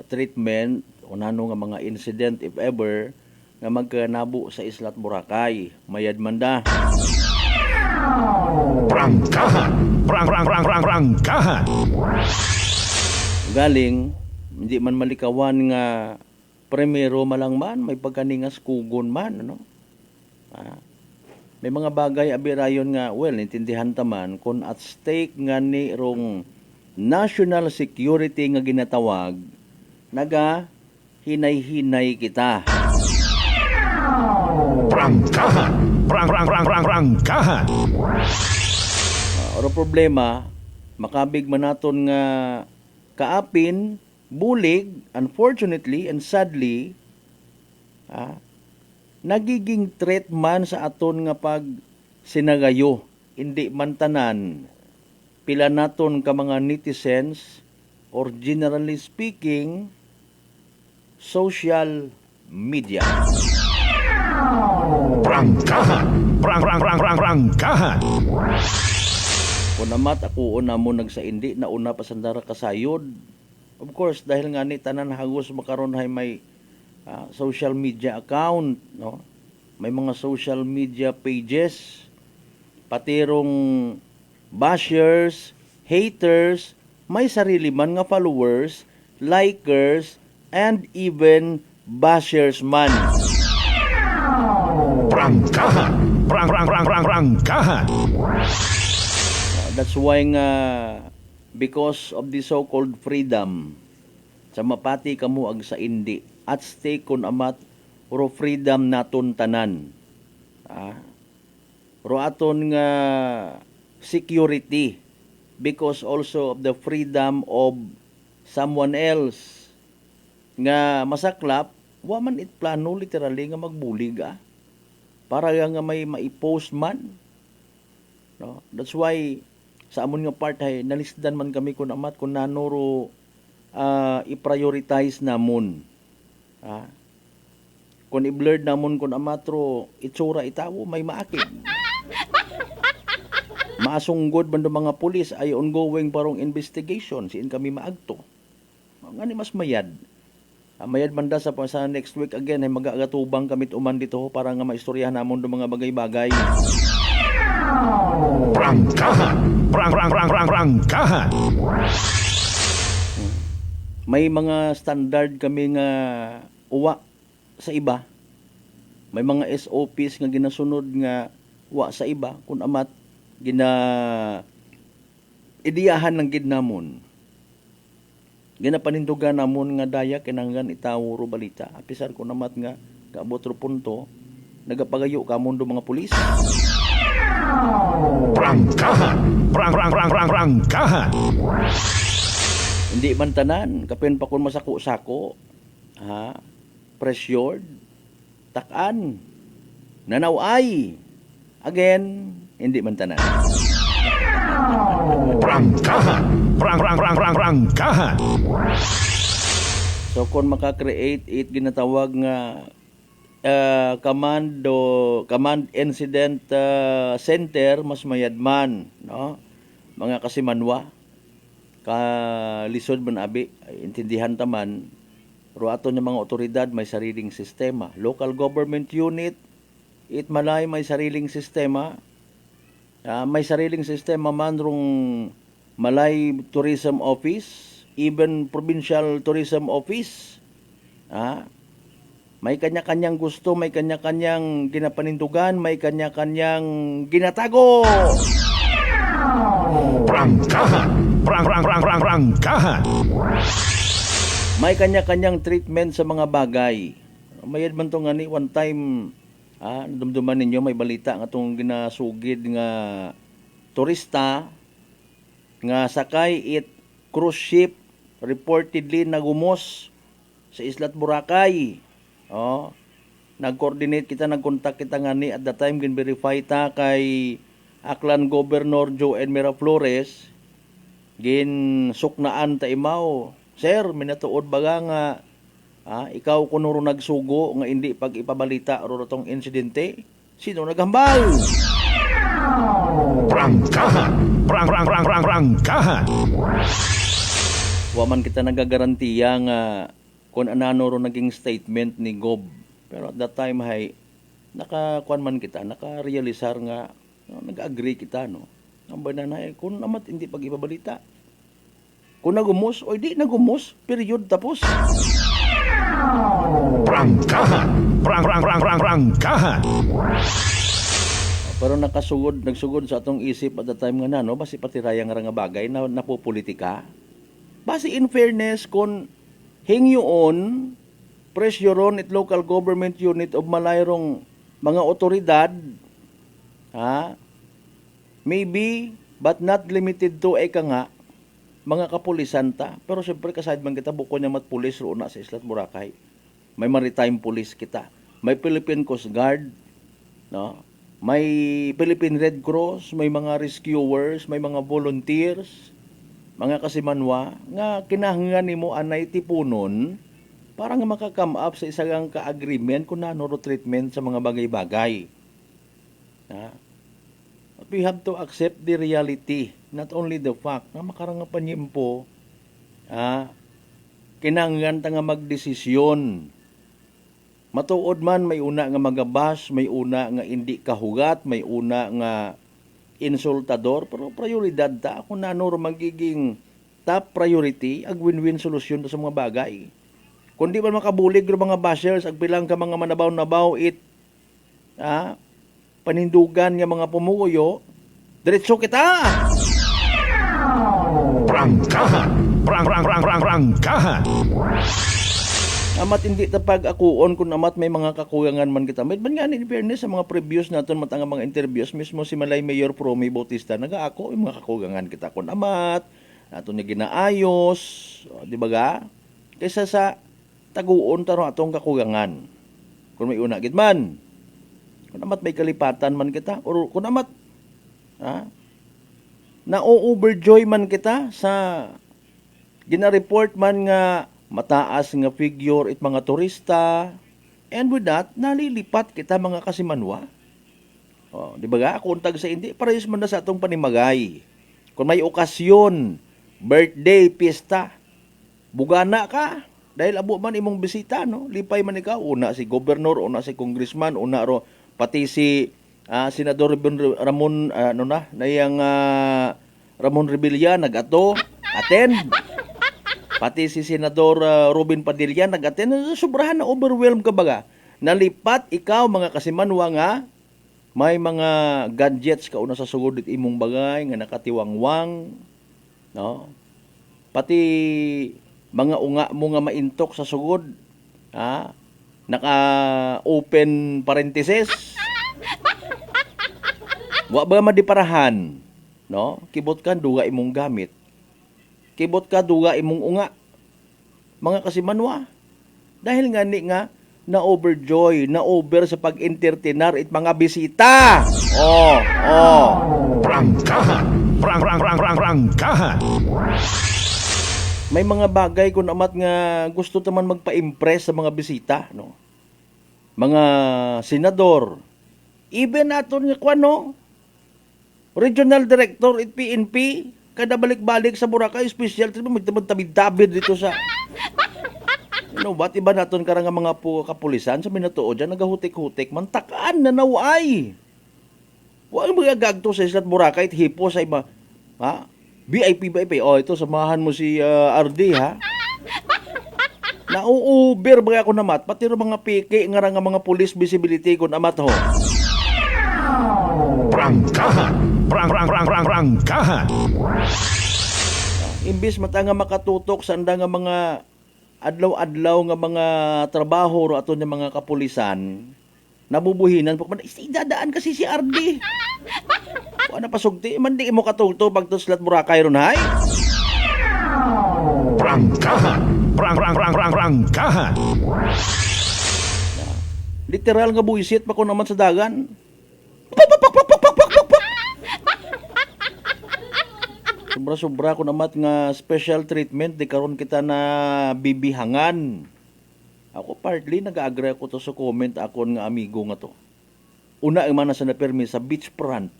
treatment o nano nga mga incident if ever nga magkanabo sa Islat Boracay mayad manda. Prangkahan. Galing hindi man malikawan nga primero malang man may pagkaningas kugon man ano. May mga bagay abirayon nga well intindihan taman kung at stake nga ni rong national security nga ginatawag naga hinay-hinay kita. Prangkahan. Oro problema makabig man naton nga kaapin bulig unfortunately and sadly nagiging threat man sa aton nga pag sinagayo hindi man tanan pila naton ka mga netizens or generally speaking social media. Prangkahan. Kunamat ako una mo nagsaindi na una pasandara kasayod. Of course dahil nga ni tanan hagos makaron hay may social media account no. May mga social media pages pati rong bashers, haters, may sarili man nga followers, likers and even bashers man. Prangkahan. That's why nga because of the so-called freedom sa mapati kamo ag sa indi at stake kun amat ro freedom naton tanan. Ro aton nga security because also of the freedom of someone else nga masaklap wa man it plano literally nga magbulig para nga may maipost man no. That's why sa amon nga part hay nalisdan man kami kun amat kun nanoro i-prioritize namon kun i-blurred namon kun amatro itsura itawo may maakid maasunggod bando mga pulis ay ongoing parong investigation siin kami maagto ngani mas mayad mayad manda sa next week again ay magagatubang kami uman dito para nga maistoryahan namon do mga bagay-bagay. Prangkahan. May mga standard kami nga uwa sa iba. May mga SOPs nga ginasunod nga uwa sa iba kun amat idiyahan ng gidnamon. Ginapanindugan namon nga daya kinanglan itawo ro balita. Apisar ko namat nga kaabot ro punto nagapagayo ka mundo mga pulis. Prangkahan. Hindi man tanan kapen pa kun masako-sako. Pressured, takan, nanaway. Again, hindi man tanan. Prangkahan. So kung maka-create it ginatawag nga command incident center mas mayadman no mga kasimanwa ka lisod man abi intindihan taman Pero ato ng mga otoridad may sariling sistema. Local government unit, Itmalay may sariling sistema. May sariling sistema man rong Malay Tourism Office, even Provincial Tourism Office. May kanya-kanyang gusto, may kanya-kanyang ginapanindugan, may kanya-kanyang ginatago. Prangkahan! Prangkahan! May kanya-kanyang treatment sa mga bagay. Mayad man to nga ni one time, nadumduman ninyo may balita nga tong ginasugid nga turista nga sakay it cruise ship reportedly nagumos sa Islat Boracay. Nag-coordinate kita, nag-contact kita nga ni at the time gin-verify ta kay Aklan Governor Joe Miraflores gin suknaan ta imaw. Sir, minatuod baga nga ikaw kunuro nagsugo nga hindi pag ipabalita ro tong insidente? Sino naghambal? Prangkahan! Prangkahan! Wa man kita nagagarantiya nga kung anano ro naging statement ni Gob. Pero at that time hay nakakuan man kita, nakarealisar nga nag-agree kita no. Ang banana kung amat hindi pag ipabalita. Kung nagumos o di nagumos, period tapos. Prangkahan! Prangkahan! Pero nagsugod sa atong isip at the time nga na, no? Basi pati rayang nga bagay na napopolitika. Basi in fairness, kung hingyoon, presyoron it local government unit of malayrong mga otoridad, maybe, but not limited to, nga, mga kapulisan ta. Pero siyempre kasad man kita buko niya mat pulis roon na sa Islat Boracay. May maritime police kita. May Philippine Coast Guard, no? May Philippine Red Cross, may mga rescuers, may mga volunteers, mga kasimanwa nga kinahanglan nimo anay tipunon para nga maka-come up sa isang ka-agreement kung nanoro treatment sa mga bagay-bagay. We have to accept the reality, not only the fact na makarangapan niyo po, kinanglan ta nga magdesisyon. Matuod man may una nga magabas, may una nga hindi kahugat, may una nga insultador, pero prioridad ta kung nanoro magiging top priority ag win-win solusyon sa mga bagay. Kung di man makabulig ng mga bashers, ag bilang ka mga manabaw-nabaw panindugan nga mga pumukuyo, diretso kita! Prangkahan! Prangkahan! Amat hindi tapag akuon kung amat may mga kakuyangan man kita. May nga in fairness sa mga previous naton matanga mga interviews, mismo si Malay Mayor Promy Bautista, nag-aako yung mga kakuyangan kita. Kung amat, nato niya ginaayos, di ba ga? Kaysa sa taguon taro atong kakuyangan. Kung may una gid man. Kung amat may kalipatan man kita, or kung amat na-overjoy man kita sa gina-report man nga mataas nga figure it mga turista, and with that, nalilipat kita mga kasimanwa. Di ba ga? Kung tag sa hindi, parehas man na sa atong panimagay. Kung may okasyon, birthday, pista, bugana ka, dahil abo man imong bisita, no? Lipay man ikaw, una si gobernador, una si congressman, una ro pati si Senador Ramon Ramon Revilla nag-ato, attend. Pati si Senador Robin Padilla nag-attend. Sobrahan na overwhelmed ka baga. Nalipat ikaw mga kasimanwa nga may mga gadgets ka una sa sugod it imong bagay nga nakatiwangwang, no? Pati mga unga mo nga maintok sa sugod, naka-open parenthesis. Wa ba madiparahan, no? Kibot ka duga imong gamit. Kibot ka duga imong unga. Mga kasimanwa. Dahil nga ni nga na-overjoy, na-over sa pag-entertainar it mga bisita. Prangkahan! Prangkahan! May mga bagay kung amat nga gusto taman magpa-impress sa mga bisita, no? Mga senador, even aton nga kwano, regional director at PNP, kada balik-balik sa Boracay, special treatment, magtabid-tabid dito sa No, ba't iba naton karang nga mga kapulisan sa minatuo dyan, nagahutik-hutik, mantakaan na naway. Huwag mga gagto sa Islat Boracay, hipo sa iba. Ha? VIP. Oh, ito, samahan mo si RD, ha? Nauuber ba ako namat? Pati rin mga piki nga mga police visibility kung amat ho. Prangkahan! Prangkahan! Imbis mata nga makatutok sa anda nga mga adlaw-adlaw nga mga trabaho ro aton nga mga kapulisan, nabubuhinan po, idadaan kasi si RD. Ano pasugti? Man di mo katuto pag to Islat Boracay ron, hay? Prangkahan! Prangkahan! Literal nga buisit pa ko naman sa dagan. Sobra-sobra ko naman nga special treatment di karon kita na bibihangan. Ako partly nag-agree ako to sa comment akon nga amigo nga to. Una ang mana sa napermi sa beachfront.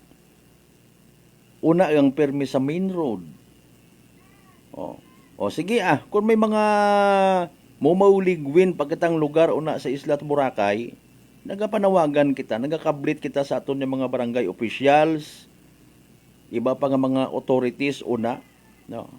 Una ang permi sa main road. O sige kung may mga mumauligwin pagkatang lugar una sa Islat Boracay, nagapanawagan kita, nagakablit kita sa aton yung mga barangay officials, iba pa nga mga authorities una, no.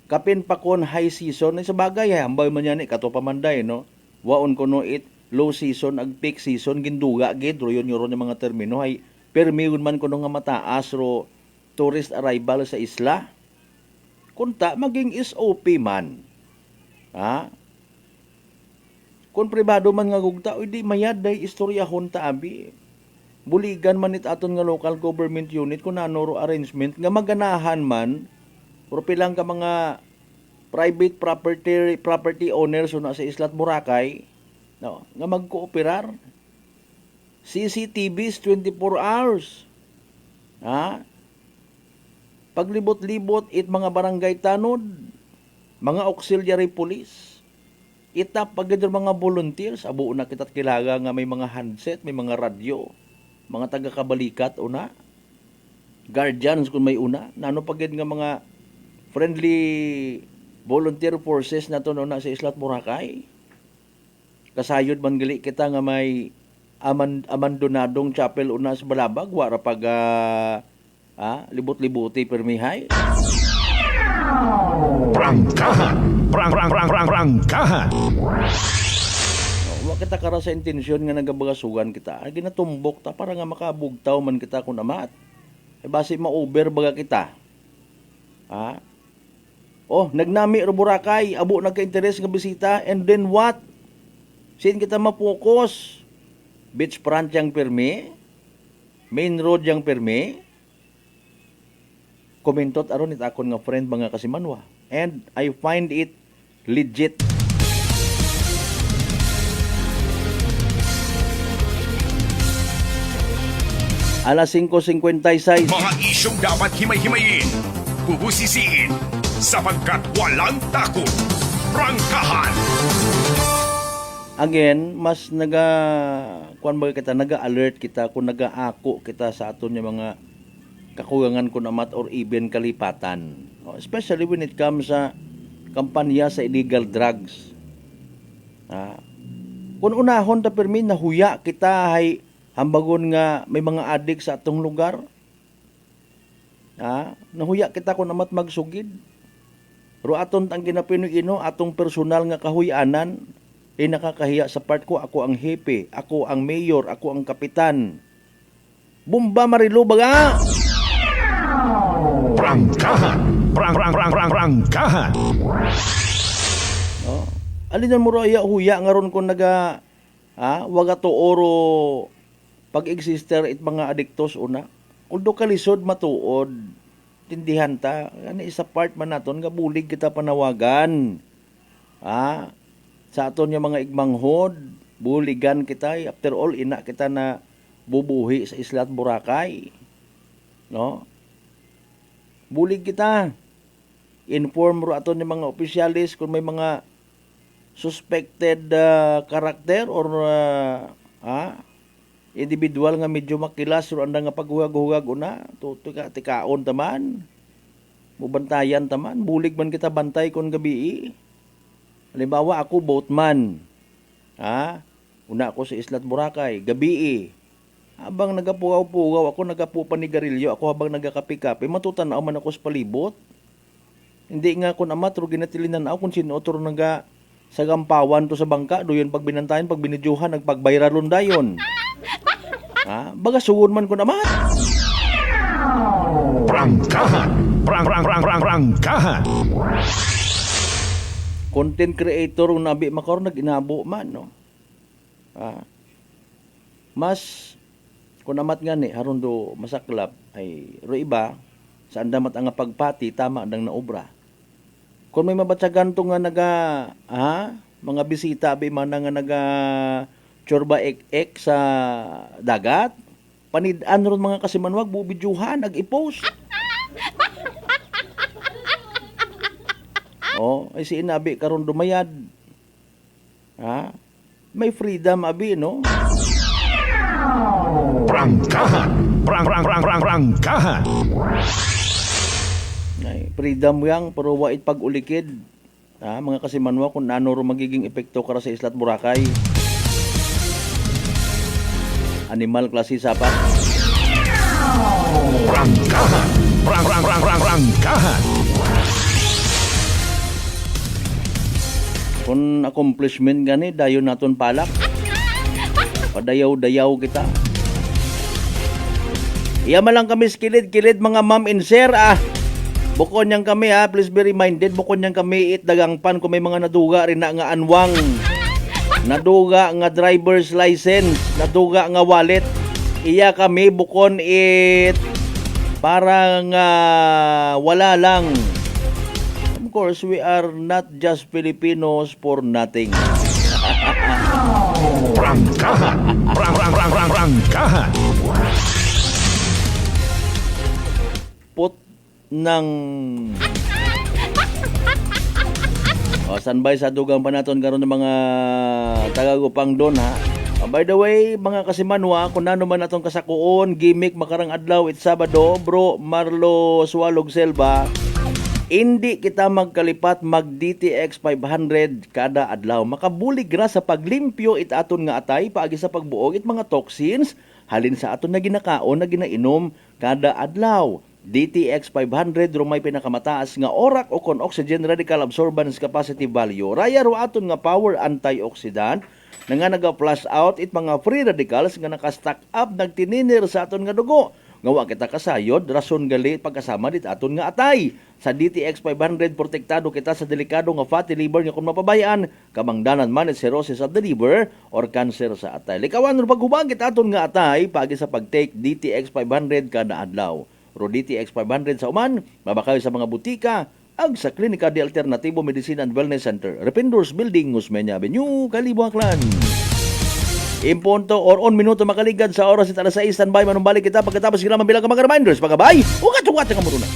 Kapin pa kon high season, sa bagay hambay man yan kato pamanday, no. Waon ko no low season ag peak season ginduga gid ro yun yung mga termino hay permiyon man kuno nga mataas ro tourist arrival sa isla. Kunta maging SOP man. Ha? Kung pribado man nga gugta, di mayad day istoryahon ta abi. Buligan man it aton nga local government unit kung nanoro arrangement nga maganahan man or pilang ka mga private property owners na sa Islat Boracay, no, nga magkooperar. CCTVs 24 hours. Ha? Paglibot-libot it mga barangay tanod, mga auxiliary police, itap pagdadar mga volunteers, abo na kita't kilaga nga may mga handset, may mga radyo, mga taga-kabalikat una, guardians kung may una, nano pagid nga mga friendly volunteer forces na to na sa Islat Boracay. Kasayod man gali kita nga may abandonadong chapel una sa Balabag, wara pag libot-libuti permihay. Prangkahan! Prangkahan! Wa kita kara sa intensyon nga nagabagasugan kita. Ay ginatumbok ta para nga makabugtaw man kita kun amat. Basi ma-over baga kita. Ha? Nagnami ro Boracay, abo nagka-interes nga bisita, and then what? Sin kita mapokus? Beachfront yang permi? Main road yang permi? Komentot aron it akon nga friend mga kasimanwa. And I find it legit. Alas 5:56. Mga isyong dapat himay-himayin, bubusisiin, sapagkat walang takot. Prangkahan! Again, mas naga-alert kita kung naga-ako kita sa aton yung mga kakugangan kun amat or even kalipatan. Especially when it comes sa kampanya sa illegal drugs. Kung unahon ta permi nahuya kita hay hambagon nga may mga adik sa atong lugar. Nahuya kita kung amat magsugid. Pero aton tang ginapino-ino atong personal nga kahuyanan nakakahiya sa part ko. Ako ang hepe, ako ang mayor, ako ang kapitan. Bumba marilo baga! Prangkahan! Prangkahan! Alin mo raya huya nga ron kung waga to oro pag-exister it mga adiktos una. Although kalisod matuod, tindihan ta, isa part man naton nga bulig kita panawagan. Sa aton yung mga igmanghod, buligan kita, after all, ina kita na bubuhi sa Islat Boracay. No? Bulig kita. Inform ro aton yung mga opisyalis kung may mga suspected karakter or individual nga medyo makilas ro anda nga paghuhag-huhag una, tikaon taman. Mubantayan taman, bulig man kita bantay kon gabi. Halimbawa, ako boatman. Una ako sa Islat Boracay, gabi habang nagapugaw-pugaw, ako nagapupanigarilyo, ako habang nagakapi-kapi, matutanaw man ako sa palibot. Hindi nga kun amat, ro ginatilinan ako kung sino otro naga sa gampawan to sa bangka, doon pag binantayan, pag binidyuhan, nagpagbayralon dayon. Baga sugon man kun amat. Prangkahan! Prangkahan! Content creator ng nabi makaroon nag-inabo man, no? Mas kung amat nga ni haron do masaklap ay ro iba saan damat ang pagpati tama dang naobra. Kung may mabatsagan to nga mga bisita abi man nga naga tsorba ek sa dagat, panid-an ron mga kasimanwag bubidyuhan nag-i-post. Ay si inabi karon dumayad. May freedom abi, no? Prangkahan! Prangkahan! Ay, freedom yang pero wait pag-ulikid. Mga kasimanwa kung ano ro magiging epekto kara sa Islat Boracay. Animal klase sapa. Prangkahan! Prangkahan! Kung accomplishment gani, dayon naton palak. Padayaw-dayaw kita. Iya malang kami kilid mga ma'am and sir. Bukon niyang kami please be reminded, bukon niyang kami dagang pan kung may mga naduga rin na nga anwang. Naduga nga driver's license, naduga nga wallet. Iya kami bukon parang wala lang. Of course, we are not just Filipinos for nothing. Prangkahan! Prangkahan! Put ng standby sa dugang pa naton karon ng mga tagagupang doon by the way, mga kasimanwa, kung ano man atong kasakuon, gimmick makarang adlaw it Sabado, bro Marlo Sualog Selva. Hindi kita magkalipat mag-DTX 500 kada adlaw. Makabulig ra sa paglimpyo it aton nga atay paagi sa pagbuog it mga toxins halin sa aton na ginakaon na ginainom kada adlaw. DTX 500 rumay pinakamataas nga orak o kon oxygen radical absorbance capacity value. Raya ro aton nga power antioxidant na nga naga-flush out it mga free radicals nga naka-stack up nagtininir sa aton nga dugo. Ngawa kita kasayod, rason gali pagkasama dit aton nga atay. Sa DTX 500, protektado kita sa delikado nga fatty liver nga kung mapabayaan, kamangdanan man at cirrhosis of the liver or cancer sa atay. Likawan ro paghubag kita aton nga atay pagi sa pag-take DTX 500 kada adlaw. Ro DTX 500 sa uman, mabakaw sa mga butika, ag sa Klinika de Alternativo Medicine and Wellness Center, Rependors Building, Usmeña Avenue, Kalibo, Aklan. Impunto or on minuto makaligad sa oras at alas 6 standby manumbalik kita pagkatapos sila mabilang ka mga reminders. Pagkabay, ugat-ugat ang kamuruna.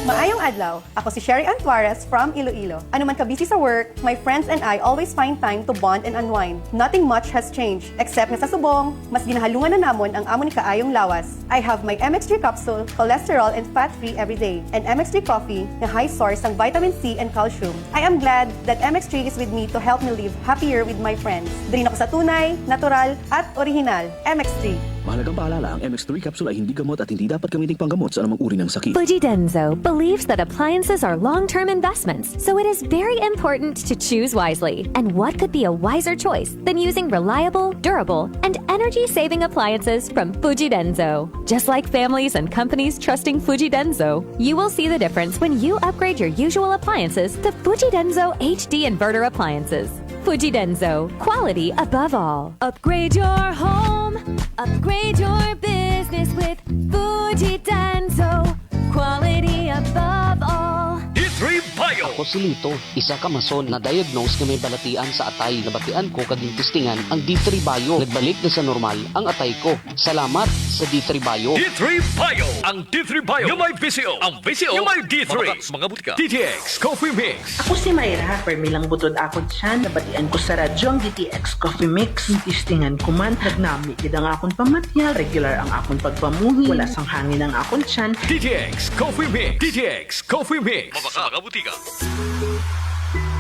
Maayong adlaw, ako si Sherry Antuarez from Iloilo. Ano man ka busy sa work, my friends and I always find time to bond and unwind. Nothing much has changed, except na sa subong, mas ginahalungan na namon ang amon ni kaayong lawas. I have my MX3 capsule, cholesterol and fat-free every day, and MX3 coffee na high source ng vitamin C and calcium. I am glad that MX3 is with me to help me live happier with my friends. Drin ako sa tunay, natural, at original. MX3. Mahalagang paalala, ang MX3 capsule ay hindi gamot at hindi dapat gamiting panggamot sa anumang uri ng sakit. Fujidenzo believes that appliances are long-term investments, so it is very important to choose wisely. And what could be a wiser choice than using reliable, durable, and energy-saving appliances from Fujidenzo? Just like families and companies trusting Fujidenzo, you will see the difference when you upgrade your usual appliances to Fujidenzo HD inverter appliances. Fujidenzo, quality above all. Upgrade your home, upgrade your business with Fujidenzo, quality above all. D3 Bio! Ako si Lito, isa ka mason na diagnose na may balatian sa atay. Nabatian ko kaging testingan ang D3 Bio. Nagbalik na sa normal ang atay ko. Salamat sa D3 Bio. D3 Bio! Ang D3 Bio yung may VCO. Ang VCO yung may D3. Mga butika. DTX Coffee Mix. Ako si Mayra, permilang butod akon siya. Nabatian ko sa radyo ang DTX Coffee Mix. Tistingan ko man, nagnami kid ang akon pamatyal. Regular ang akon pagpamuhi. Wala sang hangin ang akon siyan. DTX Coffee Mix. DTX Coffee Mix. Mga butika.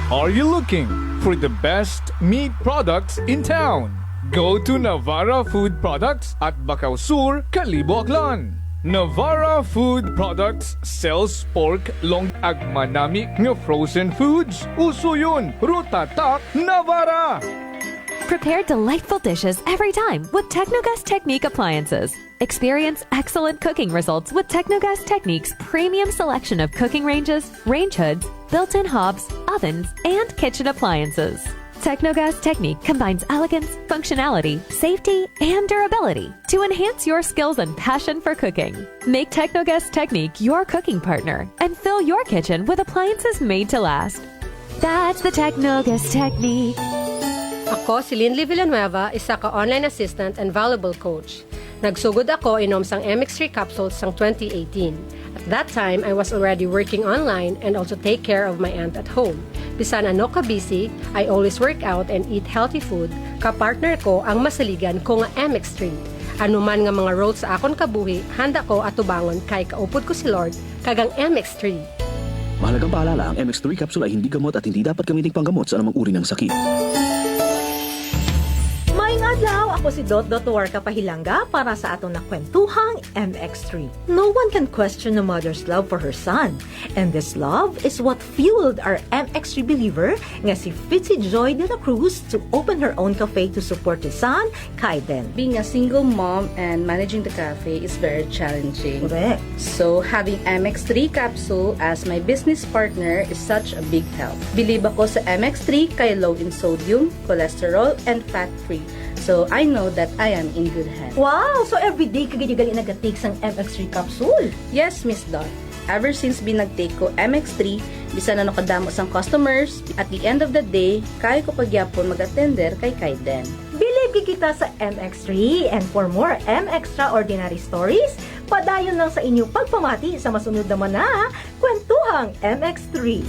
Are you looking for the best meat products in town? Go to Navara Food Products at Bacau Sur, Calibo, Aklan. Navara Food Products sells pork long agmanami nga frozen foods. Uso yun, Rutatak Navara. Prepare delightful dishes every time with Technogas Technique appliances. Experience excellent cooking results with Technogas Technique's premium selection of cooking ranges, range hoods, built-in hobs, ovens, and kitchen appliances. Technogas Technique combines elegance, functionality, safety, and durability to enhance your skills and passion for cooking. Make Technogas Technique your cooking partner and fill your kitchen with appliances made to last. That's the Technogas Technique. Ako si Linley Villanueva, isa ka online assistant and valuable coach. Nagsugod ako inom sang MX3 capsules sang 2018. At that time, I was already working online and also take care of my aunt at home. Bisan ano ka busy, I always work out and eat healthy food. Kapartner ko ang masaligan ko nga MX3. Ano man nga mga roles sa akon kabuhi, handa ko at tubangon kay kaupod ko si Lord kagang MX3. Mahalagang paalala, ang MX3 capsule ay hindi gamot at hindi dapat gamiting panggamot sa anumang uri ng sakit. Maayong adlaw, ako si Warka Pahilanga para sa atong nakwentuhang MX3. No one can question a mother's love for her son. And this love is what fueled our MX3 believer nga si Fitzy Joy de la Cruz to open her own cafe to support his son, Kaiden. Being a single mom and managing the cafe is very challenging. Correct. So having MX3 capsule as my business partner is such a big help. Believe ako sa MX3 kay low in sodium, cholesterol, and fat-free. So I know that I am in good hands. Wow! So everyday ka gali nag-take sang MX3 capsule? Yes, Miss Dot. Ever since binag-take ko MX3, bisan na nakadamo sang customers, at the end of the day, kaya ko pagyapon mag-attender kay Kaiden. Believe kita sa MX3 and for more MXtraordinary stories, padayon lang sa inyong pagpamati sa masunod naman na Kwentuhang MX3.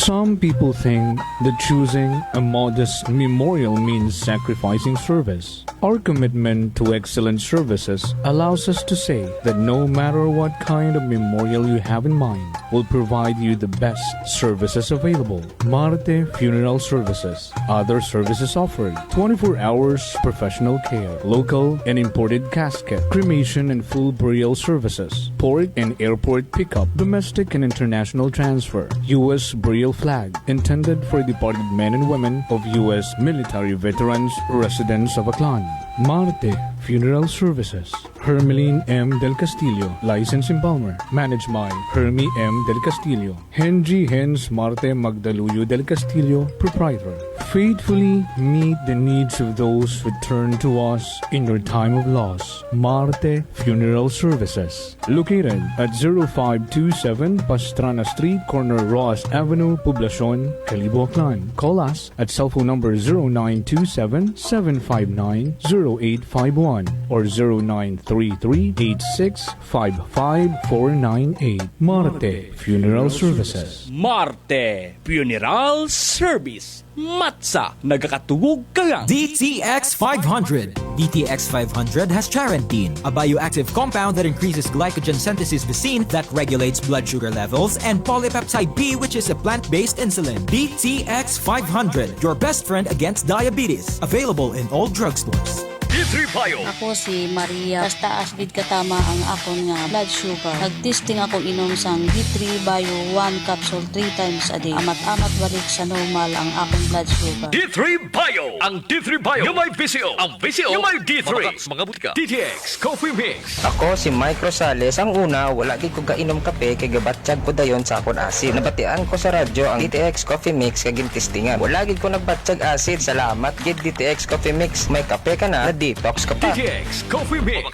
Some people think that choosing a modest memorial means sacrificing service. Our commitment to excellent services allows us to say that no matter what kind of memorial you have in mind, we'll provide you the best services available. Marte Funeral Services. Other services offered: 24 hours professional care, local and imported casket, cremation and full burial services, port and airport pickup, domestic and international transfer, U.S. burial flag, intended for departed men and women of U.S. military veterans residents of Aklan. Marte Funeral Services. Hermeline M. Del Castillo, License in Palmer. Managed by Hermie M. Del Castillo. Henry Hens Marte Magdaluyo Del Castillo, Proprietor. Faithfully meet the needs of those who turn to us in your time of loss. Marte Funeral Services. Located at 0527 Pastrana Street, corner Roas Avenue, Poblacion, Calibo, Aklan. Call us at cellphone number 0927-759-0851 or 0933-8655498. Marte Funeral Services. Marte Funeral Service. Matsa, nagkakatugog ka lang. DTX 500. DTX 500 has charantine, a bioactive compound that increases glycogen synthesis vacine that regulates blood sugar levels, and polypeptide B, which is a plant-based insulin. DTX 500, your best friend against diabetes. Available in all drugstores. D3 Bio. Ako si Maria. Taas gid katama ang akon nga blood sugar. Nagtesting ako inom sang D3 Bio 1 capsule 3 times a day. Amat-amat balik sa normal ang akong blood sugar. D3 Bio. Ang D3 Bio yung may VCO. Ang VCO yung may D3. Mga butika. DTX Coffee Mix. Ako si Mike Rosales. Ang una, wala gid ko kainom kape kay gabatsyag ko dayon sa akon acid. Nabatian ko sa radyo ang DTX Coffee Mix kay gintistingan. Wala gid ko nagbatsyag acid. Salamat gid DTX Coffee Mix. May kape ka na. Detox ka pa. DTX Coffee Mix.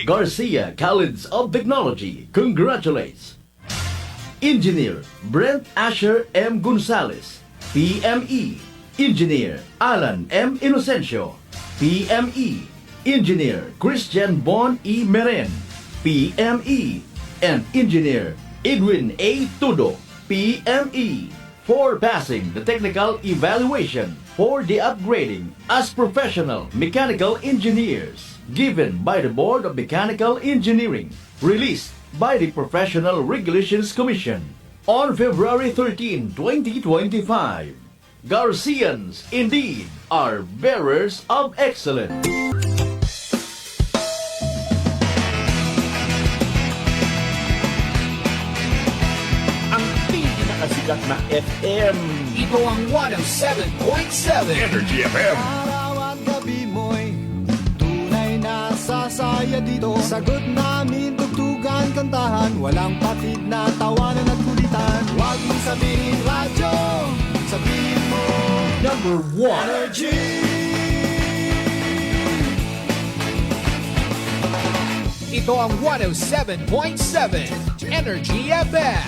Garcia College of Technology congratulates Engineer Brent Asher M. Gonzalez, PME. Engineer Alan M. Inocencio, PME. Engineer Christian Bon E. Meren, PME. And Engineer Edwin A. Tudo, PME. For passing the technical evaluation for the upgrading as professional mechanical engineers. given by the Board of Mechanical Engineering, released by the Professional Regulations Commission on February 13, 2025. Garcians indeed are bearers of excellence. Ang pinakasikat na FM. Ito ang 107.7 Energy FM. Araw at gabi mo'y tunay na sasaya dito. Sagot namin, tugtugan, kantahan. Walang patid na tawanan at kulitan. Huwag mong sabihin radyo, sabihin mo Number 1. Energy. Ito ang 107.7 Energy FM.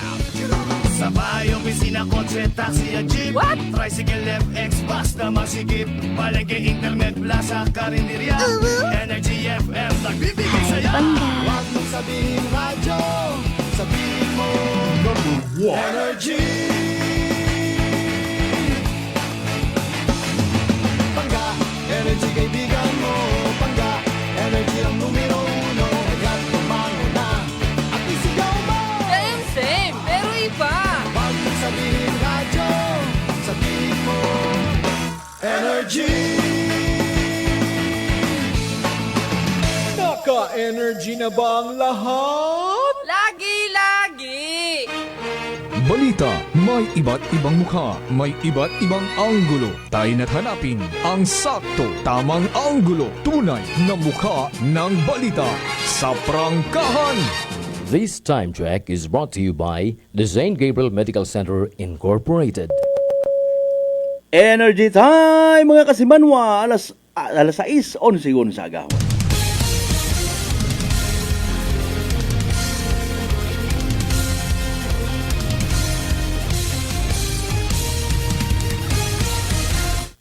Sa bahay, opisina, kotse, taxi at jeep. What? Tricycle, FX, basta masikip. Palengke, internet, plaza, karinderya. Energy FM, nagbibigay saya. Huwag mong sabihin radyo, sabihin mo Number 1. Energy. Pangga, energy kaibigan mo. Pangga, energy ang numero 1. Agad tumango na at isigaw mo. Same, pero iba. Huwag mong sabihin radyo, sabihin mo Energy. Naka-energy na ba ang lahat? Lagi-lagi. Balita, may iba't ibang mukha, may iba't ibang anggulo. Tayo na't hanapin ang sakto, tamang anggulo, tunay na mukha ng balita sa prangkahan. This time check is brought to you by the St. Gabriel Medical Center Incorporated. Energy time mga kasimanwa, alas 6:11 sa agawan.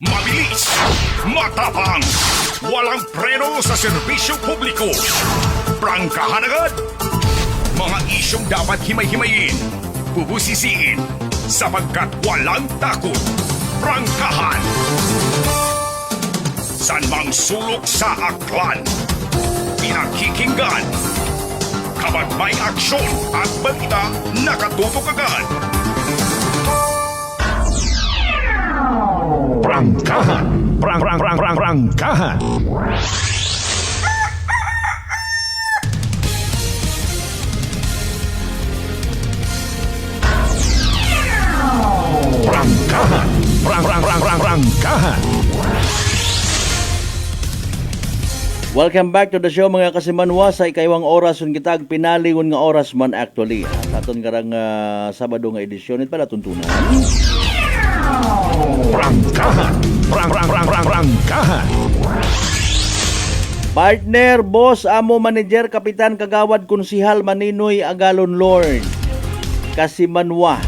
Mabilis, matapang, walang preno sa serbisyo publiko. Prangkahan agad. Mga isyong dapat himay-himayin, bubusisiin, sapagkat walang takot. Prangkahan. San mang sulok sa aklan, pinakikinggan. Kapag may aksyon at balita, nakatutok agad. Prangkahan. Prangkahan. Prangkahan. Welcome back to the show mga kasimanwa sa ikaywang oras yung kitag pinalingon nga oras man actually. Sa aton karang Sabado nga edisyon it pala tuntunan. Prangkahan. Prangkahan. Partner, boss, amo, manager, kapitan, kagawad, konsihal, maninoy, agalon, lord. Kasimanwa.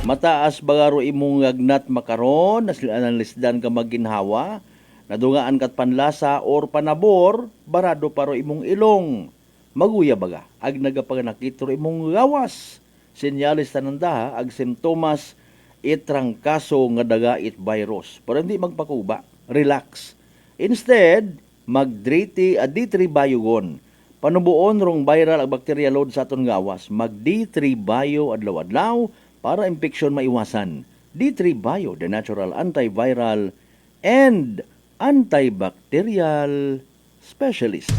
Mataas bagaro imong agnat makaron, naslisdan ka maginhawa, nadungaan kat panlasa or panabor, barado paro imong ilong. Maguya baga, ag nagapagnakitro imong gawas. Senyalis tananda, ag simptomas, itrangkaso nga daga it virus. Pero hindi magpakuba, relax. Instead, mag-D3 bio-gon. Panubuon rong viral ang bacteria load sa aton gawas. Mag-D3 bio adlaw-adlaw para infeksyon maiwasan. D3 bio, the natural antiviral and antibacterial specialist.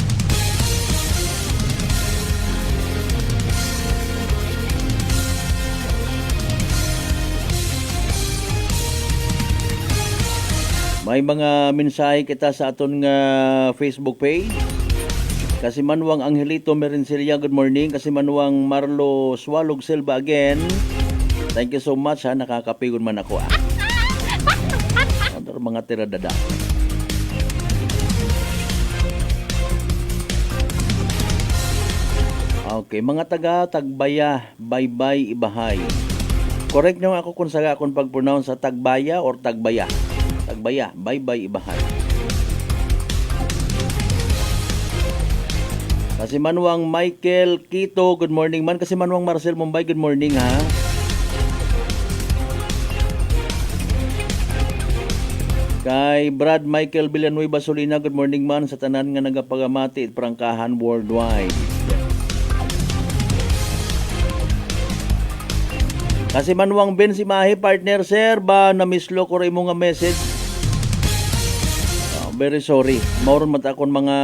May mga mensahe kita sa aton nga Facebook page. Kasi Manuang Angelito Merencilia, good morning. Kasi Manuang Marlo Swalog Silva again. Thank you so much ha, nakakapigon man ako. Ano mga tiradada. Okay, mga tagbaya, bye-bye, ibahay. Correct nyo ako kung saga akong pag-pronounce sa tagbaya or tagbaya. Tagbaya, bye-bye, ibahay. Kasi Manuang Michael Quito, good morning man. Kasi Manuang Marcel Mumbai, good morning ha. Kay Brad Michael Villanueva Solina, good morning man sa tanan nga nagapagamati at prangkahan worldwide. Kasi Manwang Ben si Mahi, partner sir, ba namislo ko rin mo nga message? Very sorry. Mauron mata akong mga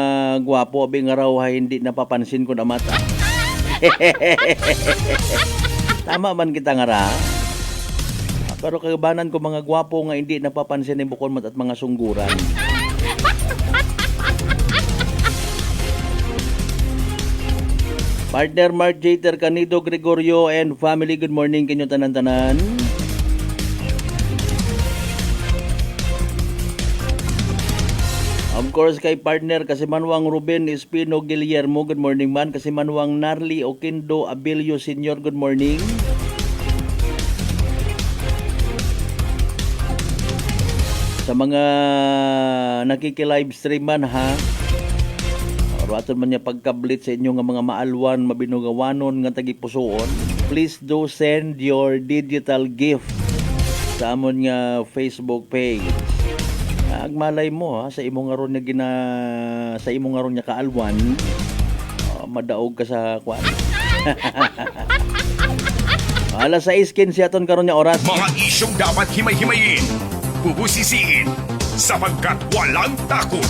gwapo, abi nga raw hindi napapansin ko na mata. Tama man kita nga ra. Pero kagabanan ko mga gwapo nga hindi napapansin ni bukon mat at mga sungguran. Partner Mark Jater Canido Gregorio and family, good morning kinyo tanan-tanan. Of course kay partner kasi Manwang Ruben Espino Guillermo, good morning man. Kasi Manwang Narli Oquindo Abilio Senior, good morning. Sa mga nakiki-live stream man ha, aton man niya pagkablit sa inyo nga mga maalwan, mabinugawanon nga tagipusoon, please do send your digital gift sa amon nga Facebook page. Agmalay mo ha, sa imong aron nga sa imong aron nga kaalwan, madaog ka sa kwan. Alas 6:15 aton karon nga oras. Mga isyong dapat himay-himayin, bubusisiin, sapagkat walang takot.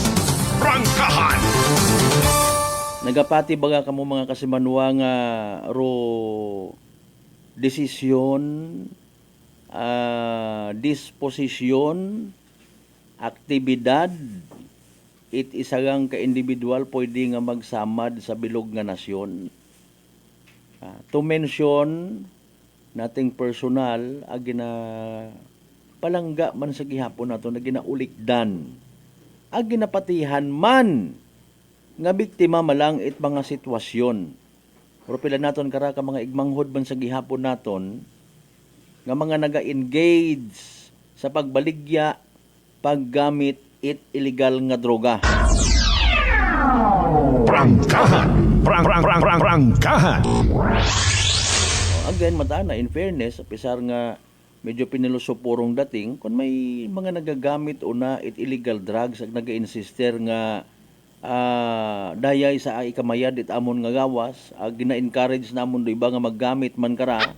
Prangkahan! Nagapati baga kamo mga kasimanwa nga ro desisyon, disposisyon, aktibidad, it isagang ka-individual pwede nga magsamad sa bilog nga nasyon. To mention nating personal, agina palangga man sa gihapon nato na ginaulikdan, ginapatihan man nga biktima malang it mga sitwasyon. Pero pila naton kara ka mga igmanghod man sa gihapon naton nga mga naga-engage sa pagbaligya, paggamit it illegal nga droga. Prangkahan! Prangkahan! Again, matana, in fairness, pisar nga medyo pinilusupurong dating, kung may mga nagagamit o na it illegal drugs, ag naga-insister nga dayay sa ikamayad it amon nga gawas, gina-encourage namon do iba nga maggamit man kara,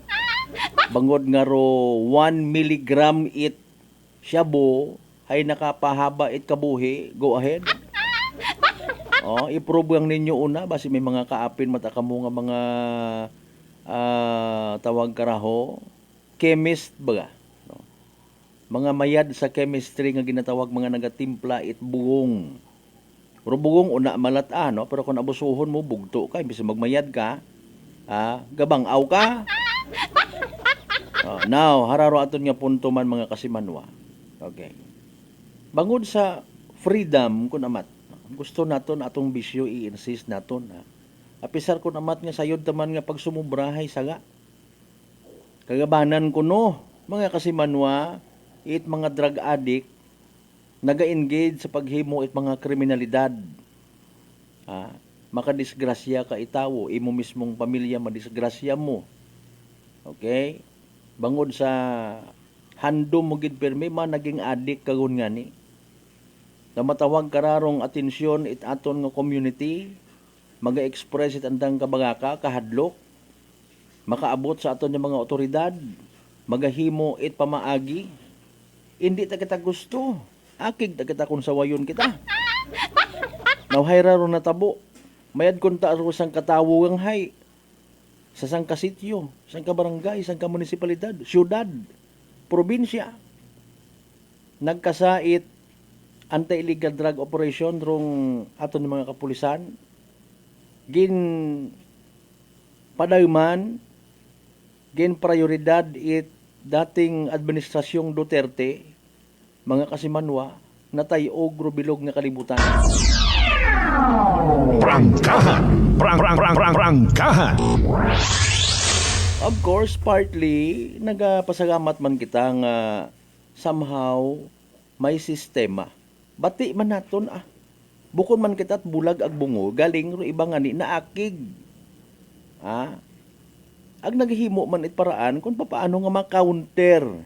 bangod nga ro 1 milligram it shabu, ay nakapahaba it kabuhi, go ahead. I-prove ang ninyo una, basi may mga kaapin matakamo nga mga tawag karaho, chemist baga, no? Mga mayad sa chemistry nga ginatawag mga nagatimpla it bugong. Pero bugong una malata, no? Pero kung abusuhon mo bugto ka, imbis magmayad ka, gabangaw ka. Now, hararo aton nga punto man mga kasimanwa. Okay. Bangod sa freedom kun amat, gusto naton atong bisyo i-insist naton, apisar kun amat nga sayod taman nga pagsumubrahay saga. Kagabanan ko no, mga kasimanwa, it mga drug addict, naga-engage sa paghimo it mga kriminalidad. Makadisgrasya ka itawo, imo mismong pamilya madisgrasya mo. Okay? Bangod sa handom mo gid permi man naging addict kagun nga ni. Na matawag kararong atensyon it aton nga community, maga-express it andang kabagaka, kahadlok, makaabot sa aton nga mga otoridad, magahimo it pamaagi, hindi ta kita gusto, akig ta kita kung sawayon kita. Nawhay raro na tabo, mayad kun ta aro sang katawo ang hay, sa sang kasityo, sang kabarangay, sang kamunisipalidad, syudad, probinsya, nagkasait anti-illegal drug operation rong aton mga kapulisan, gin padayman, gin prioridad it dating administrasyong Duterte, mga kasimanwa, natayog rubilog nga kalibutan. Prangkahan! Prangkahan! Of course, partly, nagapasagamat man kita nga somehow may sistema. Bati man naton bukod man kita at bulag ag bungo, galing ro iba nga ni naakig. Ag naghimo man it paraan kung paano nga ma-counter.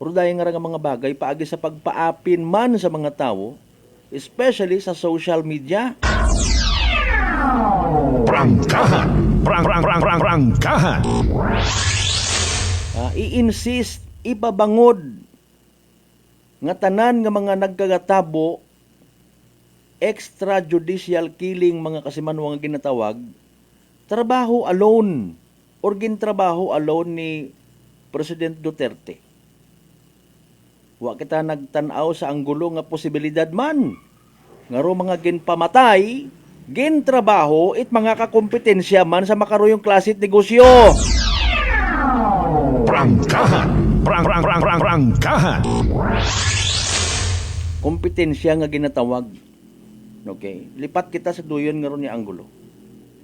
Pero dahil nga mga bagay, paagi sa pagpaapin man sa mga tao, especially sa social media. Prangkahan! Prangkahan! I-insist, ipabangod nga tanan nga mga nagkagatabo, extrajudicial killing mga kasimanwa nga ginatawag, trabaho alone or gintrabaho alone ni President Duterte. Wa kita nagtanaw sa anggulo nga posibilidad man nga ro mga ginpamatay, gintrabaho it mga kakompetensya man sa makaruyong klasit negosyo. Prangkahan! Prangkahan! Kompetensya nga ginatawag. Okay? Lipat kita sa duyon nga ron ni anggulo.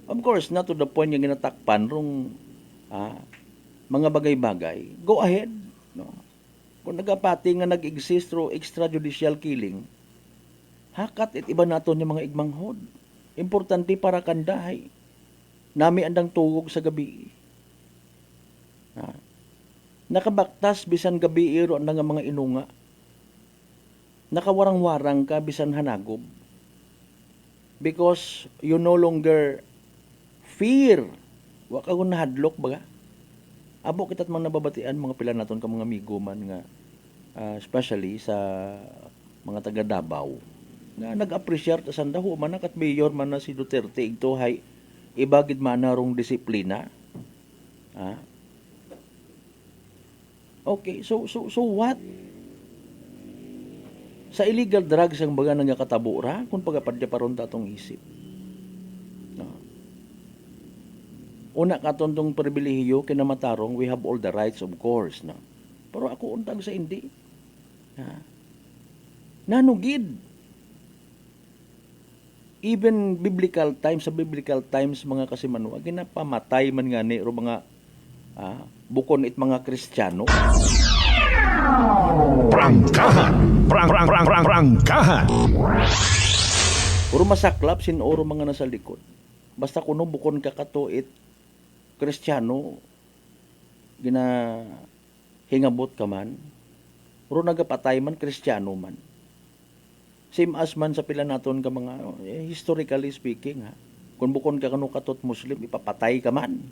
Of course, not to the point nga ginatakpan rong mga bagay-bagay. Go ahead. No? Kung nagapati nga nag-exist through extrajudicial killing, hakat it iba nato yung mga igmanghod. Importante para kandahay. Nami andang tugog sa gabi. Nakabaktas bisan gabi iro ang nga mga inunga. Nakawarang-warang ka bisan hanagob. Because you no longer fear. Wa ka kung nahadlok baga. Abo kita't mga nababatian mga pila naton ka mga amigo man nga especially sa mga taga Davao nga nag-appreciate sa sandaho man kat mayor man na si Duterte ito hay ibagid man na rong disiplina. Okay, so what? Sa illegal drugs ang baga nga katabura kung pagapadya paron tatong isip. Una katong pribilehiyo kinamatarong we have all the rights of course no. Pero ako untag sa hindi. Nanugid. Even biblical times sa biblical times mga kasimanwa ginapamatay man ngani ro mga bukon it mga Kristiyano. Prangkahan! Prangkahan! Puro masaklap sin oro mga nasa likod. Basta kuno bukon ka katuit Kristiyano gina hingabot ka man. Puro nagapatay man Kristiyano man. Same as man sa pila naton ka mga historically speaking kung bukon ka kanu katot Muslim ipapatay ka man.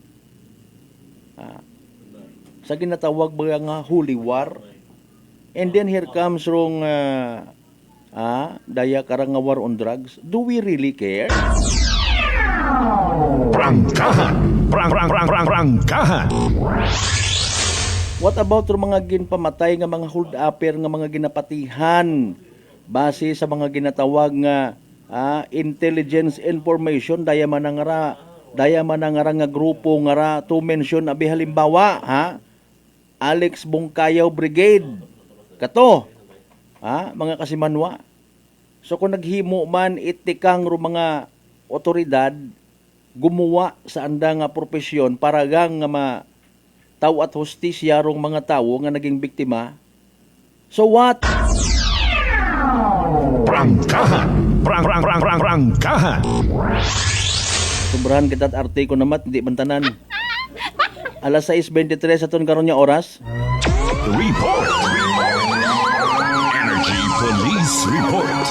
Sa ginatawag ba nga holy war. And then here comes rong daya karang nga war on drugs. Do we really care? Prangkahan! Prangkahan! What about rong mga ginpamatay nga mga hold upper nga mga ginapatihan base sa mga ginatawag nga intelligence information daya man nga grupo nga to mention abi halimbawa Alex Bongkayaw Brigade kato mga kasimanwa. So kung naghimo man itikang ro mga otoridad gumawa sa anda nga propesyon para gang nga taw at hustisya rong mga tawo nga naging biktima. So what? Prangkahan! Prangkahan! Sobrahan kita't artiko namat hindi bantanan. Alas 6:23 aton karon nya oras. Report! Energy Police Report!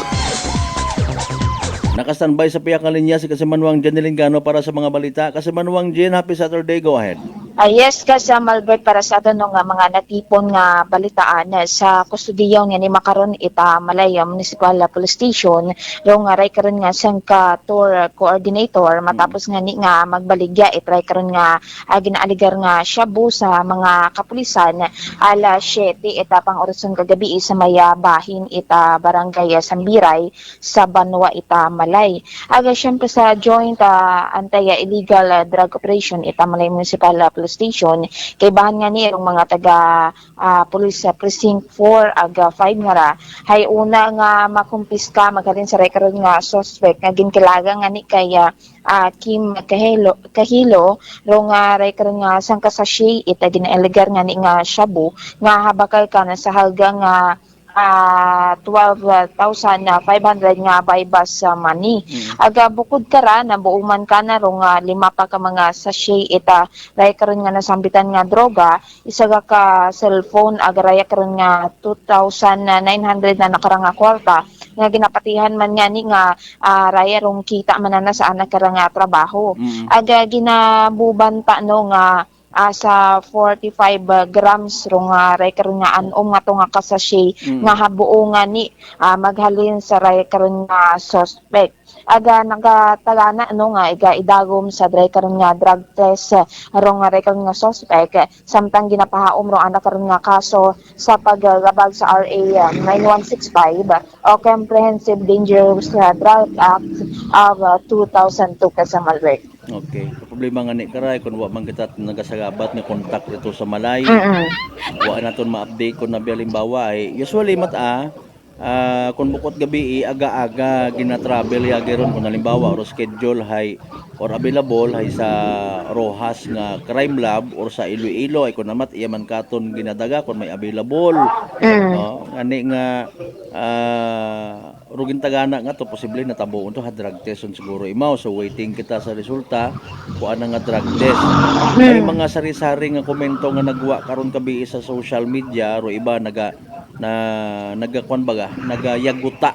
Naka-standby sa piyak na linya si Kasimanwang Jen Lingano para sa mga balita. Kasimanwang Jen, happy Saturday. Go ahead. Yes, Kasam Albert, para sa ato nga mga natipon nga balitaan sa kustudiyaw nga ni makaron ita Malaya Municipal Police Station do nga ray karon nga sangka tour coordinator matapos nga ni nga magbaligya itray karon nga ginaaligar nga shabu sa mga kapulisan alas 7 ita pang orason kagabi sa maya bahin ita barangay Sambiray sa Banwa ita Malay. Aga syempre sa joint anti-illegal drug operation ita Malay Municipal Police Station kay bahan nga ni ang mga taga police precinct 4 aga 5 nga ra hay una nga makumpiska magaling sa record nga suspect nga ginkilaga nga ni kay Kim Kahilo ro nga record nga sangka sa ita ginaelegar nga ni nga shabu nga habakal ka na sa halga nga 12,500 nga baybas money. Aga bukod kara na buuman ka na rong 5 pa ka mga sachet ita raya karon nga nasambitan nga droga, isa ka cellphone aga raya karon nga 2,900 na nakarang nga kwarta nga ginapatihan man nga ni nga raya rong kita man na sa anak kara nga trabaho. Aga ginabubanta no nga sa 45 grams rong ray karon nga anom nga to nga kasashay nga habuo nga ni maghalin sa ray karon nga suspect. Aga nagatagana no nga idagom sa ray karon nga drug test rong ray karon nga suspect samtang ginapahaom rong anak karon nga kaso sa paglabag sa RA 9165 o Comprehensive Dangerous Drug Act of 2002 Kasamal Work. Okay. Problema nga ni karay kung wa man kita nagasagabat nga kontak ito sa Malay. Wa naton ma-update kung nabialimbawa usually kung bukod gabi aga-aga gina-travel yagiron kung halimbawa or schedule hay or available hay sa Rojas nga crime lab or sa Iloilo ay kung namat iyaman katon ginadaga kung may available. Ngani nga rugin tagana nga to posible natabuon to drug test siguro imaw, so waiting kita sa resulta kung ano nga drug test. May mga sari-sari nga komento nga nagwa karon kabi sa social media ro iba nagayaguta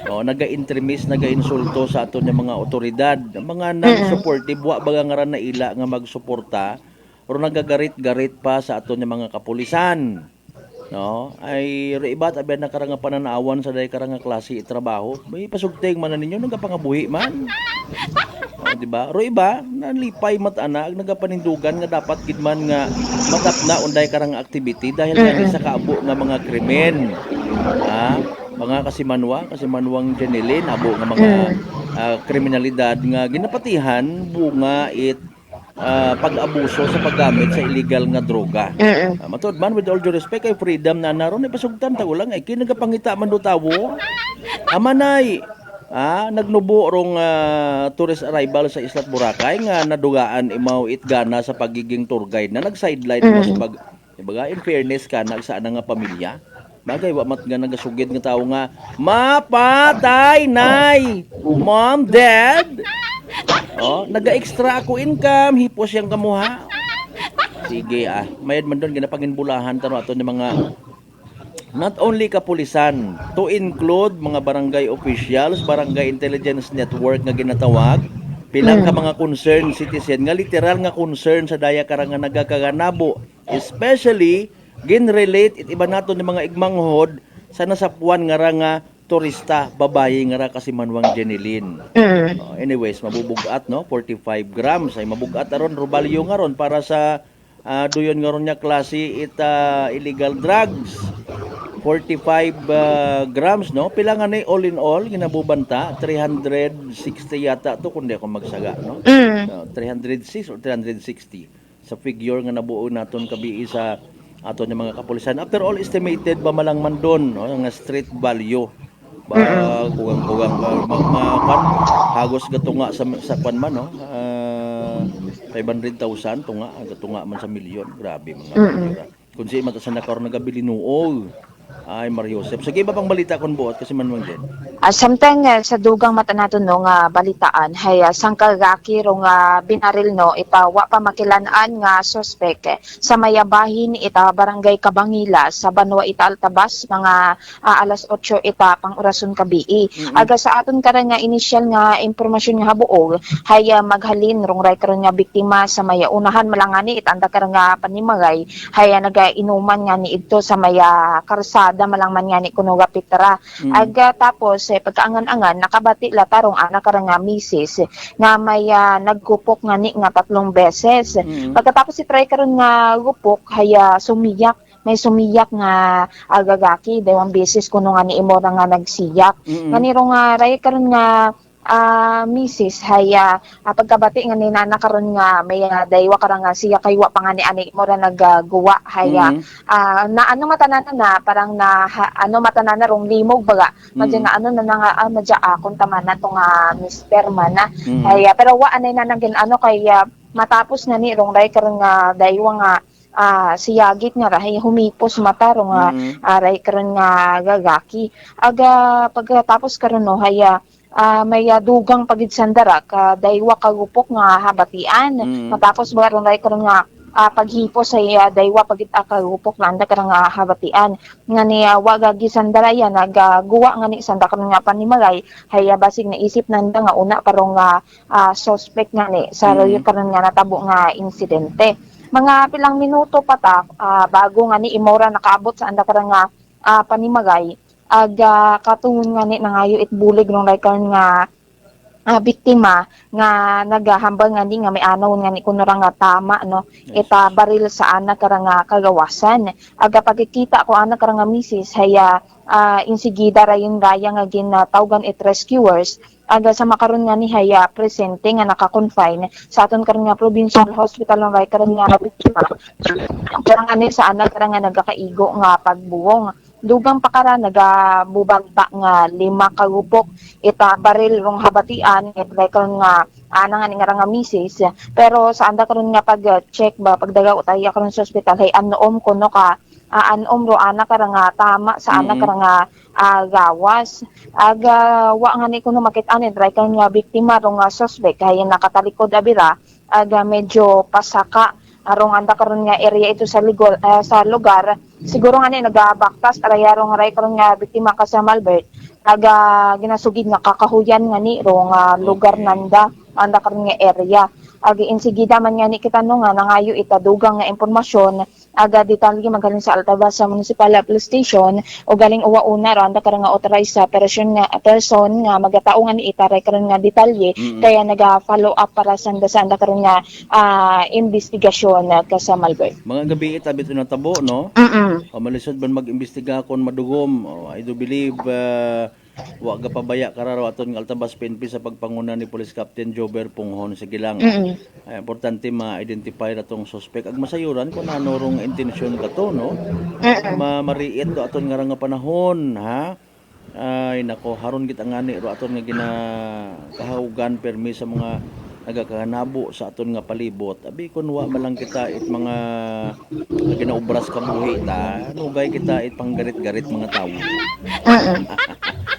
naga-intremis, naga-insulto sa aton nga mga otoridad, mga non-supportive wa baga nga na ila nga magsuporta or nagagarit-garit pa sa aton nga mga kapulisan. Ay reibat abyan na karanga pananawan sa day karanga klase trabaho. May pasugteng man ninyo nagapangabuhi man. Di ba? Ro iba nanlipay matana nagapanindugan nga dapat gidman nga matapna unday karang activity dahil nga sa kaabo nga mga krimen. Mga kasimanwang Janilin abo nga mga kriminalidad nga ginapatihan bunga pag-abuso sa paggamit sa illegal nga droga. Matod man with all due respect kay freedom na naron ay pasugtan ta ulang ay kinagapangita man do tawo. Amanay nagnubo rong tourist arrival sa Islat Boracay nga nadugaan imaw itgana sa pagiging tour guide na nag-sideline mo sa ibaga in fairness ka sa nga pamilya. Bagay wa mat nga nagasugid nga tawo nga mapatay nay mom dad. Naga-extra ako income, hipos yang kamuha. Sige mayad man doon ginapanginbulahan taro ato ni mga not only kapulisan, to include mga barangay officials, barangay intelligence network nga ginatawag, pilang ka mga concerned citizen nga literal nga concern sa daya karang nga nagakaganabo, especially gin-relate iba nato ni mga igmanghod sa nasapuan nga nga turista babaye nga ra Kasimanwang Janilin. Anyways, mabubugat 45 grams ay mabugat aron rubalyo nga ron para sa duyon nga ron nya klase illegal drugs. 45 grams pila nga ni all in all ginabubanta 360 yata to kundi ako magsaga 306 or 360 sa figure nga nabuo naton kabi sa ato nga mga kapulisan. After all estimated ba malang man doon nga street value kugang hagos gatunga sa pan man 500,000 tunga gatunga man sa milyon. Grabe mga kung si mata sa nakaroon nagabili nuol ay Mario Joseph. Sige ba pang balita kon buot kasi man din. Samtang sa dugang mata nato nga balitaan hay sangkagaki rong binaril itawa pa makilanaan nga suspect sa mayabahin ita barangay Kabangila sa Banwa ita Altabas mga alas 8 ita pang orason kabii. Aga sa aton karon nga initial nga impormasyon nga habuog hay maghalin rong ray karon nga biktima sa maya unahan malangani ita anda karon nga panimagay hay nagainuman nga ni idto sa maya karsada malang man nga ni kuno gapitra. Aga tapos pagkaangan-angan nakabati latarong anak karang nga misis nga may nagkupok nga ni nga 3 beses. Pagkatapos si try karon nga gupok haya sumiyak may sumiyak nga agagaki 2 beses kuno nga ni imo nga nagsiyak. Ganiro nga ray karon nga misis haya pagkabati nga ni nana karon nga may daywa karang nga siya kay wa pa nga ni ani mo ra nagguwa haya na ano matanana na parang na ano matanana rong limog baga madya na ano na nga madya akon taman na to nga mister man na haya pero wa anay na nagin ano kay matapos nga ni rong ray karon nga daywa nga siyagit nga rahay humipos mata ro nga aray karon nga gagaki. Aga pagkatapos karon no haya may dugang pagid sandara daywa kagupok nga habatian. Matapos baron ray karon nga paghipo sa daywa pagit kagupok landa karang habatian nga ni wagagi sandara yan nagaguwa nga ni sanda karon nga panimagay haya basig naisip nanda nga una parong suspect nga ni sa karon nga natabo nga insidente. Mga pilang minuto pa ta bago nga ni imora nakaabot sa anda karang nga panimagay katungon nga ni nangayo itbulig nung karon nga biktima nga naghahambal nga ni nga may anaw nga ni kuno nga tama no ita baril sa ana karang nga kagawasan. Aga pagkikita ko ana karang nga misis haya insigida ra yung raya nga ginatawgan it rescuers. Aga sa makaron nga ni haya presente nga naka-confine sa aton karon nga provincial hospital ng karon nga biktima. Karang nga ni sa ana karang nga nagakaigo nga pagbuwong. Dugang pakara nagabubanta nga 5 kagupok ita baril rong habatian ita karon nga ana nga nga misis pero sa anda karon nga pag-check ba pagdaga utay karon sa ospital hay anom kuno ka anom ro ana karang nga tama sa ana karang nga gawas aga wa nga ni kuno makit-an dry karon nga biktima rong nga suspect hay nakatalikod abira aga medyo pasaka arong anda karon nga area ito sa sa lugar siguro nga ni nagabaktas arayarong ray karon nga biktima ka sa Malbert ginasugid nga kakahuyan nga ni rong lugar nanda anda karon nga area agi insigida man nga ni kita no nga nangayo itadugang nga impormasyon aga detalye magaling sa Altabasa Municipal Police Station o galing uwa una ro anda karon nga authorized sa person nga magatao nga ni itaray karon nga detalye kaya naga-follow up para sa anda karon nga investigasyon ka sa Malbert. Mga gabi itabit na tabo no. Malisod ban mag-imbestiga kon madugom. I do believe wa ga pabaya kararo aton nga Altabas PNP sa pagpanguna ni Police Captain Jober Punghon sa Gilang. Importante ma-identify ratong suspect ag masayuran kung ano rong intensyon kato no. Mariit do aton nga panahon ha. Ay nako haron gid ang ani ro aton nga kahawagan permi sa mga nagakahanabo sa aton nga palibot. Abi kun wa malang kita it mga ginaubras ka buhi ta, nugay kita it panggarit-garit mga tawo.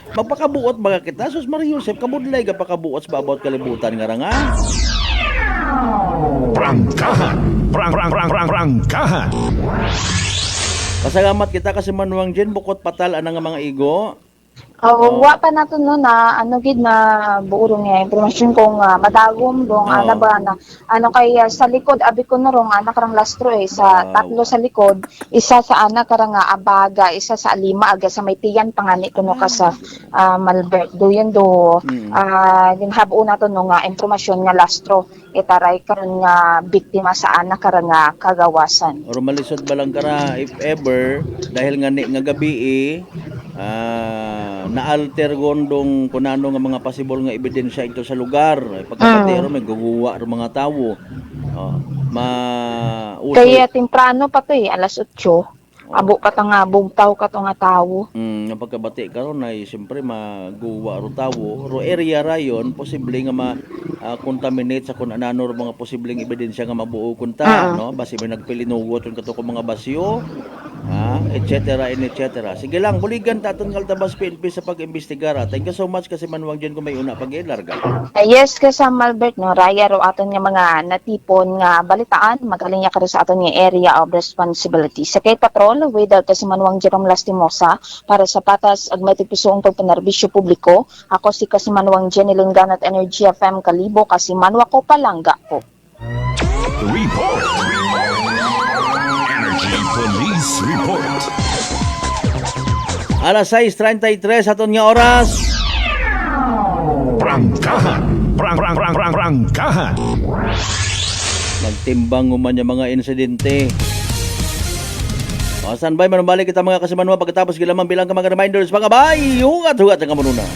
Magpakabuot baga kita sus Mario Joseph kabudlay ka pakabuot sa babawt kalibutan nga nga. Prangkahan. Pasalamat kita kasi Manuang Jen bukod patal ana nga mga igo. Wa pa nato no na gid na buurong nga impormasyon kung madagom dong ana ba na kay sa likod abi ko na rong ana karang lastro sa tatlo sa likod isa sa ana karang abaga isa sa lima aga sa may tiyan pangani kuno ka sa Malbert do yan do ginhabuo nato no nga impormasyon nga lastro itaray karon nga biktima sa ana karang kagawasan. Or malisod ba lang kara if ever dahil nga ni nga gabi na-alter gondong kunano nga mga possible nga ebidensya ito sa lugar. Pagkapatero may guguwa ro mga tawo. Kaya temprano pa to alas 8. Abo ka nga bugtaw ka to nga tawo. Pagkabati karon ay siyempre maguwa ro tawo. Ro area rayon posible nga contaminate sa kun anano ro mga posibleng ebidensya nga mabuo kunta no basi may nagpilinugot kato ko mga basyo. Etc. Sige lang, buligan ta aton Altabas PNP sa pag-imbestigar. Thank you so much kasi Manuang Jen kung may una pag-ilarga. Yes, kasi Malbert no, raya ro aton nga mga natipon nga balitaan, magaling ya sa aton nga area of responsibility. Sa kay patrol, without kasi Manuang Jerome Lastimosa para sa patas ag may tipisong pagpanerbisyo publiko. Ako si kasi Manuang Jen Ilonggan at Energy FM Kalibo kasi Manwa ko palangga ko. Report. Police Report. Alas 6:33 aton nga oras. Prangkahan. Nagtimbang man yung mga insidente. Standby manubalik kita mga kasimanwa pagkatapos gilamang bilang ka mga reminders mga bay. Hugat ang kamununa.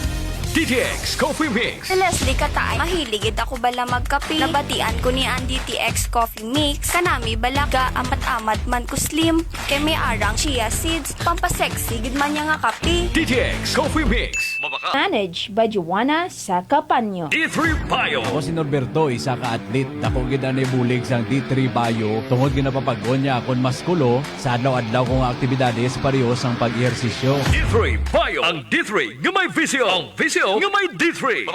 DTX Coffee Mix. Si Leslie Katay, mahiligid ako bala magkape. Nabatian ko ni ang DTX Coffee Mix. Kanami balaga, amat-amat man ko slim. Kay may arang chia seeds, pampasexy, gid man niya nga kape. DTX Coffee Mix. Mabaka. Managed by Joanna Sacapanyo. D3 Bio. Ako si Norberto, isa ka atlet. Dako gid ani bulig sang D3 Bio. Tungod ginapapag-on niya akon maskulo sa adlaw-adlaw kong aktibidades pareho sang pag-ehersisyo. D3 Bio. Ang D3 nga may visyo. Ang visyo nga may D3.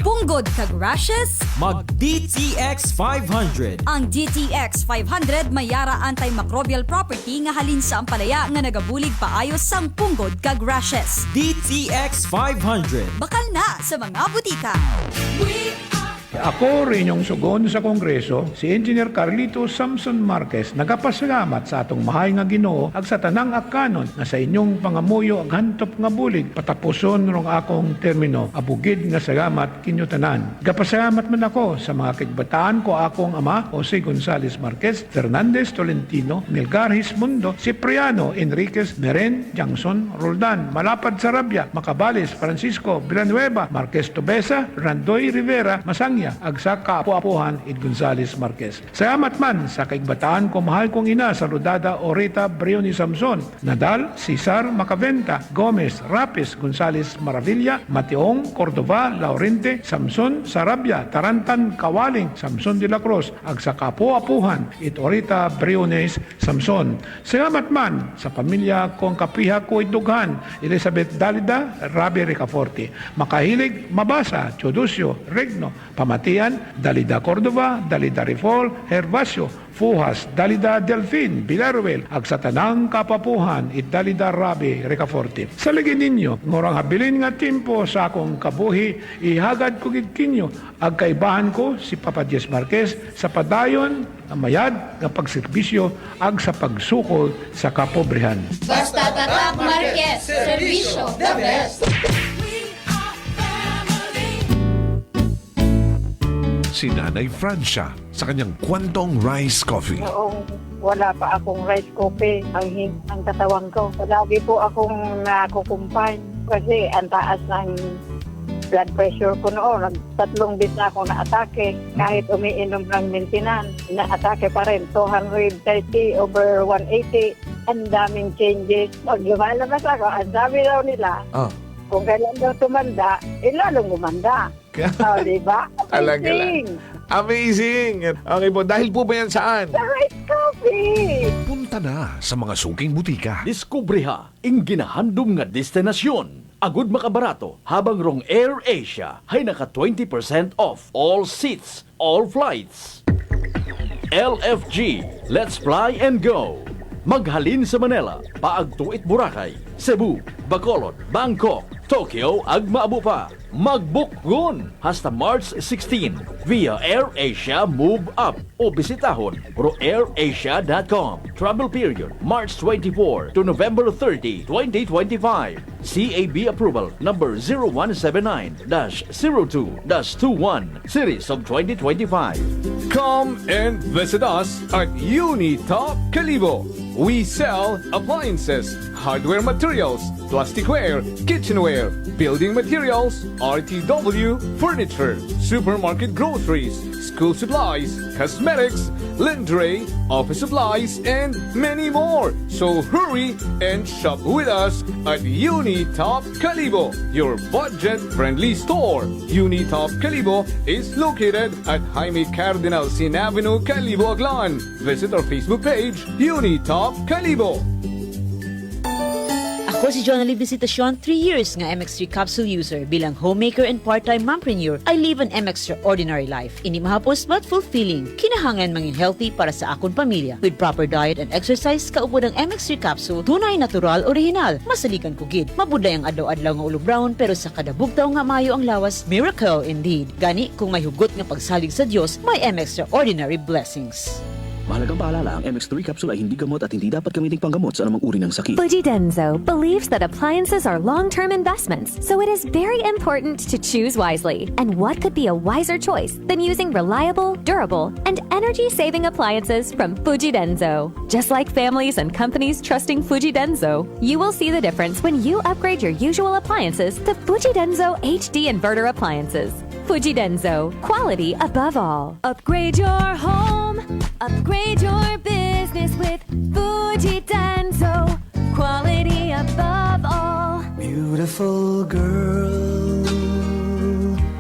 Punggod kag rashes? Mag DTX 500. Ang DTX 500 may yara antimicrobial property nga halin sa ampalaya nga nagabulig paayos sang punggod kag rashes. DTX 500. Bakal na sa mga butika. Ako rin yung sugon sa Kongreso, si Engineer Carlito Samson Marquez, nagapasalamat sa atong mahay nga Ginoo ag sa tanang akanon na sa inyong pangamuyo ag hantop nga bulig patapuson rong akong termino. Abugid nga salamat kinyo tanan. Gapasalamat man ako sa mga kigbataan ko akong ama Jose Gonzales Marquez, Fernandez Tolentino, Melgar Hismundo, Cipriano Enriquez, Meren Jangson Roldan, Malapad Sarabia, Macabales Francisco Villanueva, Marquez Tobesa, Randoy Rivera, Masangya, ag sa kaapo-apuhan Ed Gonzales Marquez. Salamat man sa kaigbataan ko mahal kong ina sa Rodada Orita Brioni Samson, Nadal, Cesar Macaventa, Gomez, Rapis, Gonzales Maravilla, Mateong, Cordova, Laurente, Samson, Sarabia, Tarantan, Kawaling, Samson de la Cruz, ag sa kaapo-apuhan Ed Orita Briones Samson. Salamat man sa pamilya kong kapiha ko idughan, Elizabeth Dalida, Rabi Ricaforte, Makahilig, Mabasa, Chodusio, Regno, Pamatian, Dalida Cordova, Dalida Rifol, Hervasio, Fuhas, Dalida Delfin, Villaruel, ag sa tanang kapapuhan, it Dalida Rabi Ricaforte. Sa lagi ninyo, ngorang habilin nga timpo sa akong kabuhi, ihagad ko gidkinyo, ag kaibahan ko si Papa Diez Marquez sa padayon, ang mayad, ng pagserbisyo, ag sa pagsukol sa kapobrehan. Basta tatak Marquez, servisyo the best. Si Nanay Francia sa kanyang Kwantong Rice Coffee. Noong wala pa akong rice coffee, ang katawan ko. Lagi po akong nakukumpay kasi ang taas ng blood pressure ko noon. 3 beses na ako na-atake. Kahit umiinom ng maintenance, na-atake pa rin. 230/180. Ang daming changes. Pag lumalabas ako, ang sabi daw nila, kung kailan daw tumanda, lalong gumanda. Diba? Talaga lang. Amazing! Okay po, dahil po ba yan saan? Sa rice coffee! Punta na sa mga suking butika. Diskubriha, ing ginahandom nga destinasyon. Agud makabarato, habang rong Air Asia ay naka 20% off all seats, all flights. LFG, let's fly and go. Maghalin sa Manila, paagtuit Boracay, Cebu, Bacolod, Bangkok, Tokyo, ag maabu pa. Mag-book gun hasta March 16 via AirAsia Move Up o bisitahon roairasia.com. Travel period March 24 to November 30, 2025. CAB approval number 0179-02-21 series of 2025. Come and visit us at Unitop Calibo. We sell appliances, hardware materials, plasticware, kitchenware, building materials, RTW, furniture, supermarket groceries, school supplies, cosmetics, lingerie, office supplies, and many more. So hurry and shop with us at Unitop Calibo, your budget-friendly store. Unitop Calibo is located at Jaime Cardinal Sin Avenue, Calibo, Aklan. Visit our Facebook page, Unitop Calibo. Ako si Jonali Visitacion, 3 years nga MX3 capsule user. Bilang homemaker and part-time mompreneur, I live an extraordinary life. Ini mahapos but fulfilling. Kinahangan mangin healthy para sa akon pamilya. With proper diet and exercise, kaupod ang MX3 capsule, tunay, natural, original. Masalikan kugid. Mabuday ang adlaw-adlaw nga ulo brown, pero sa kada bugtaw nga mayo ang lawas, miracle indeed. Gani, kung may hugot nga pagsalig sa Dios, may extraordinary blessings. Mahalagang paalala, ang MX3 capsule ay hindi gamot at hindi dapat gamiting panggamot sa anumang uri ng sakit. Fujidenzo believes that appliances are long-term investments, so it is very important to choose wisely. And what could be a wiser choice than using reliable, durable, and energy-saving appliances from Fujidenzo? Just like families and companies trusting Fujidenzo, you will see the difference when you upgrade your usual appliances to Fujidenzo HD inverter appliances. Fujidenzo, quality above all. Upgrade your home, upgrade your business with Fujidenzo, quality above all. Beautiful girl.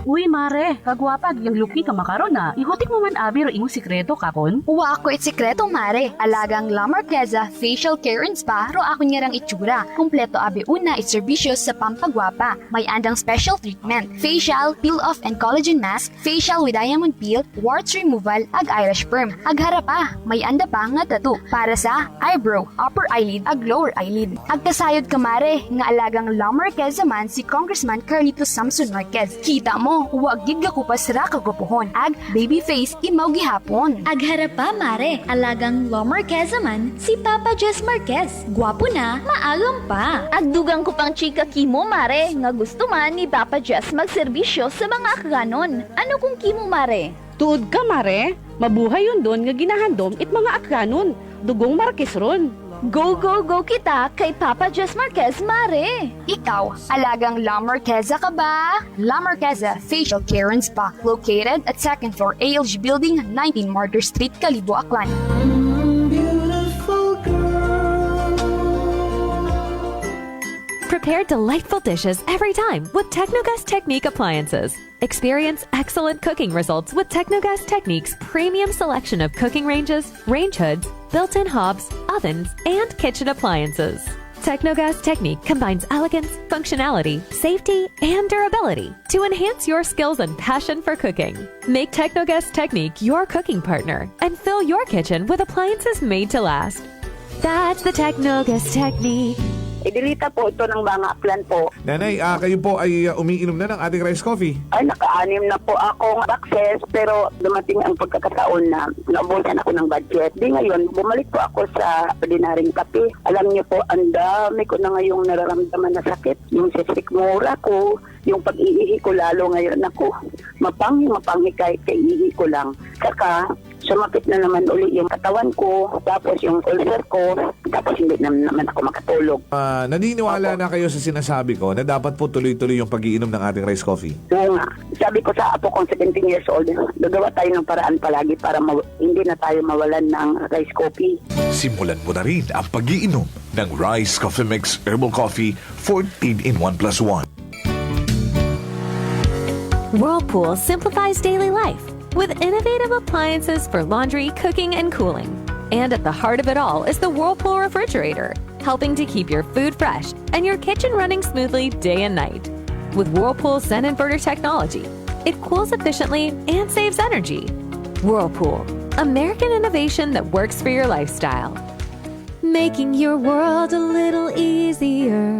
Uy, mare, kagwapag yung luki ka makaron na. Ihutik mo man abi ro imong sikreto kakon. Uwa ako sikreto, mare. Alagang La Marqueza Facial Care and Spa ro ako niyarang itsura. Kumpleto abi una iserbisyo sa pampagwapa. May andang special treatment. Facial, peel-off and collagen mask, facial with diamond peel, warts removal, ag eyelash perm. Ag harapa, may anda pa nga tattoo. Para sa eyebrow, upper eyelid, ag lower eyelid. Ag kasayod ka, mare, nga alagang La Marqueza man si Congressman Carlito Samson Marquez. Kita mo, huwag gid ko pa sira kagupuhon. Ag baby face imaw gihapon. Ag harapa, mare, alagang La Marqueza man si Papa Jess Marquez. Gwapo na, maagam pa. Ag dugang ko pang chika kimo, mare, nga gusto man ni Papa Jess magserbisyo sa mga akganon. Ano kung kimo, mare? Tuod ka, mare. Mabuhay yun doon nga ginahandom it mga akganon. Dugong Marquez ron. Go, go, go kita kay Papa Jess Marquez, mare! Ikaw, alagang La Marqueza ka ba? La Marqueza Facial Care and Spa, located at 2nd floor ALG Building, 19 Martyr Street, Calibo, Aklan. Prepare delightful dishes every time with Technogas Technique appliances. Experience excellent cooking results with Technogas Technique's premium selection of cooking ranges, range hoods, built-in hobs, ovens, and kitchen appliances. Technogas Technique combines elegance, functionality, safety, and durability to enhance your skills and passion for cooking. Make Technogas Technique your cooking partner and fill your kitchen with appliances made to last. That's the Technogas Technique. Idilita po ito ng mga aklan po. Nanay, kayo po ay umiinom na ng ating rice coffee. Ay, naka-anim na po akong access, pero dumating ang pagkakataon na naubusan ako ng budget. Di ngayon, bumalik po ako sa ordinaryong kape. Alam niyo po, ang dami ko na ngayong nararamdaman na sakit. Yung sisikmura ko, yung pag-iihi ko lalo ngayon ako. Mapanghi kahit kaiihi ko lang. Saka, sumakit na naman uli yung katawan ko, tapos yung ulcer ko, tapos hindi naman ako makatulog. Naniniwala na kayo sa sinasabi ko na dapat po tuloy-tuloy yung pag-iinom ng ating rice coffee? Oo nga. Sabi ko sa apo kong 17 years old, gagawa tayo ng paraan palagi para hindi na tayo mawalan ng rice coffee. Simulan mo na rin ang pag-iinom ng Rice Coffee Mix Herbal Coffee 14 in 1+1. Whirlpool simplifies daily life with innovative appliances for laundry, cooking, and cooling. And at the heart of it all is the Whirlpool refrigerator, helping to keep your food fresh and your kitchen running smoothly day and night. With Whirlpool Zen Inverter technology, it cools efficiently and saves energy. Whirlpool, American innovation that works for your lifestyle. Making your world a little easier.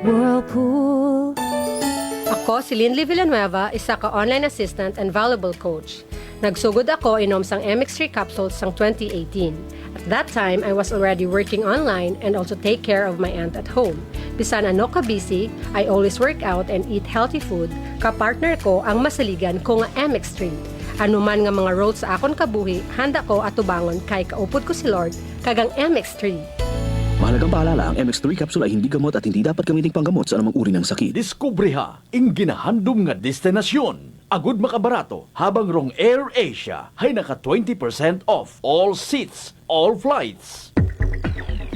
Whirlpool. Ako si Linley Villanueva, isa ka online assistant and valuable coach. Nagsugod ako inom sang MX3 capsules sang 2018. At that time, I was already working online and also take care of my aunt at home. Bisan ano ka busy, I always work out and eat healthy food. Kapartner ko ang masaligan ko nga MX3. Ano man nga mga roads sa akon kabuhi, handa ko at tubangon kay kaupod ko si Lord kagang MX3. Mahalagang paalala, ang MX3 capsule ay hindi gamot at hindi dapat gamiting panggamot sa anumang uri ng sakit. Diskubriha, ing ginahandom nga destinasyon. Agud makabarato, habang rong Air Asia ay naka 20% off all seats, all flights.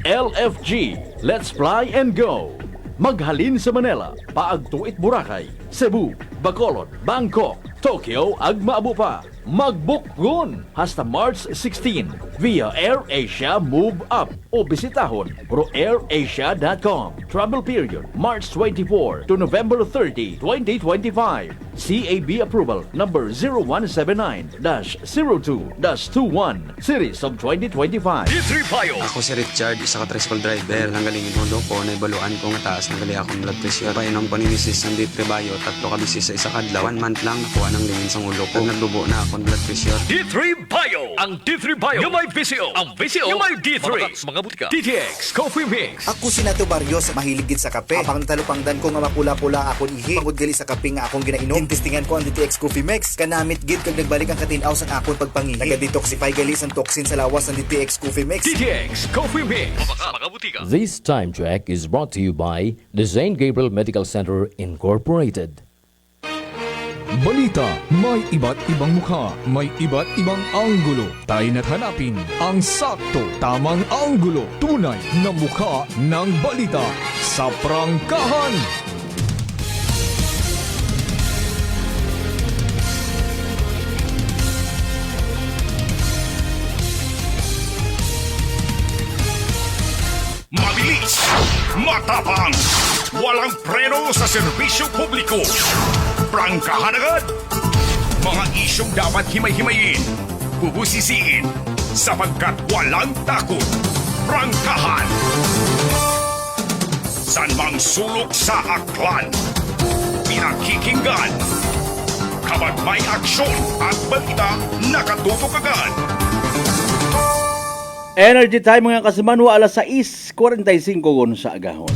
LFG, let's fly and go. Maghalin sa Manila, paagtuit Boracay, Cebu, Bacolod, Bangkok, Tokyo, ag maabu pa. Mag-book gun hasta March 16 via AirAsia Move Up o bisitahon proairasia.com. Travel period March 24 to November 30, 2025. CAB approval number 0179-02-21 series of 2025. Ako si Richard, isa ka tricycle driver. Nanggalingin ulo ko, naibaluan ko nga taas, nagali akong blood pressure. Painom ko ni Mrs. ng D3 Bio, 3 ka bisis sa isa kadlaw. 1 month lang nakuha ng lingin sa ulo ko. Nagdubo na ako akong blood pressure. D3 Bio. Ang D3 Bio yung may VCO. Ang VCO yung may D3. Mga butika. DTX Coffee Mix. Ako si Nato Barrios, mahilig gid sa kape. Apang talupangdan ko nga mapula-pula akong ihi. Pagod gali sa kape nga akong ginainom. Tintistingan ko ang DTX Coffee Mix. Kanamit gid kag nagbalik ang katinaw sa akong pagpangihi. Naga-detoxify gali ang toxin sa lawas ng DTX Coffee Mix. DTX Coffee Mix. Mga butika. This time check is brought to you by the St. Gabriel Medical Center Incorporated. Balita, may iba't ibang mukha, may iba't ibang anggulo. Tayo na't hanapin ang sakto, tamang anggulo, tunay na mukha ng balita sa prangkahan. Mabilis, matapang, walang preno sa serbisyo publiko. Prangkahan agad! Mga isyong dapat himay-himayin, bubusisiin, sapagkat walang takot. Prangkahan! San mang sulok sa aklan, pinakikinggan. Kapag may aksyon at balita, nakatutok agad. Energy time mga kasimanwa, alas 6:45 gon sa agahon.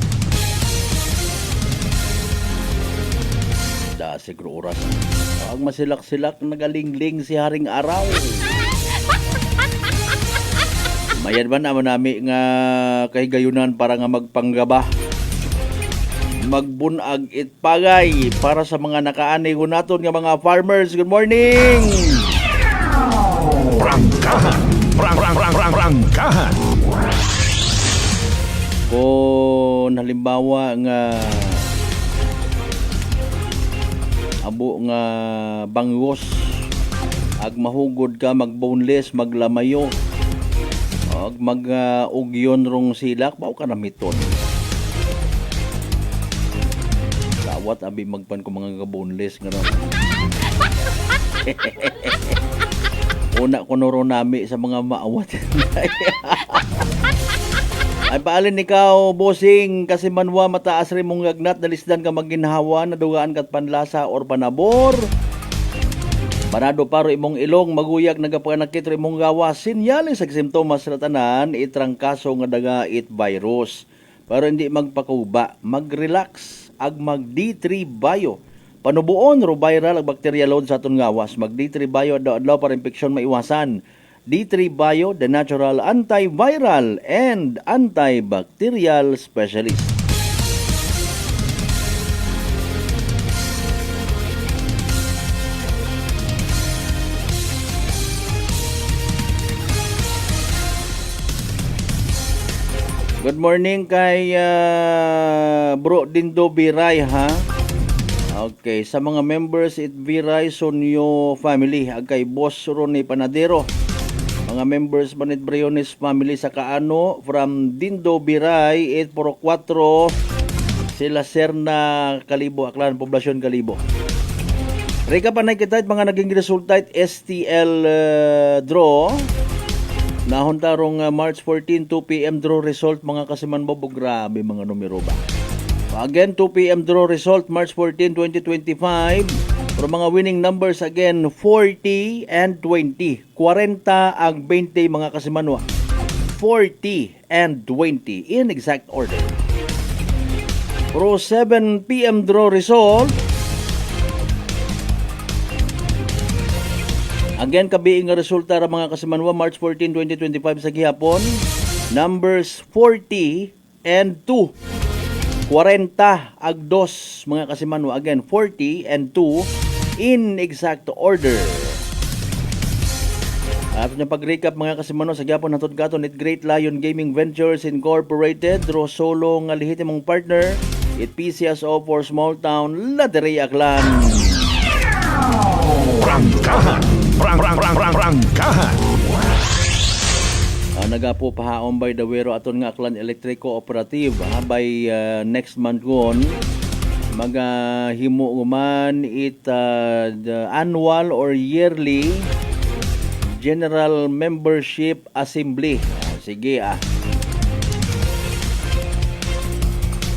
Siguro oras. Ang masilak-silak nagalingling si Haring Araw. Mayan ba naman nami nga kahigayunan para nga magpanggaba. Magbunag itpagay para sa mga nakaanay naton nga mga farmers. Good morning! Prangkahan! Prangkahan! Kung halimbawa nga abo nga bangus ag mahugod ka magboneless maglamayo ag mag-ugyon rong silak bao ka namiton sawat abi magpan ko mga boneless nga ron una ko noro nami sa mga maawat ay paalin ikaw, bossing, kasi manwa mataas rin mong gagnat, nalisdan ka maginhawa, nadugaan kat panlasa or panabor. Panado paro imong ilong, maguyag, nagapanakit rin mong gawa, sinyalis sa simptomas na tanan, itrangkaso nga daga it virus. Pero hindi magpakuba, mag-relax, ag mag-D3 Bio. Panubuon, ro viral, ag bacteria load sa atong gawas, mag-D3 Bio, adlaw para infeksyon maiwasan. D3 Bio, the natural antiviral and antibacterial specialist. Good morning kay Bro Dindo Biray ha. Okay, sa mga members it Biray Sonyo family, ag kay Boss Ronnie Panadero. Mga members Manit Briones family sa Kaano from Dindo Biray 844 sila Serna Kalibo Aklan Poblasyon Kalibo. Reka panay kita mga naging resulta STL draw nahon tarong March 14 2 PM draw result mga kasiman bobo grabe mga numero ba. Again 2 PM draw result March 14 2025. Pero mga winning numbers again, 40 and 20. 40 ang 20 mga kasimanwa. 40 and 20 in exact order. Pero 7 PM draw result. Again, kabiing nga resulta ra mga kasimanwa, March 14, 2025 sa gihapon. Numbers 40 and 2. 40 ag 2 mga kasimanwa. Again, 40 and 2. In exact order. At yung pag-recap mga kasimano sa gyapon natod katon it Great Lion Gaming Ventures Incorporated, draw solo nga lehitimong partner, it PCSO for Small Town Loteria Aklan. Prangkahan! Prangkahan! Nagapo pahaon by the Wero aton nga Aklan Electric Cooperative by next month gon. Maghimo man it the annual or yearly General Membership Assembly. Sige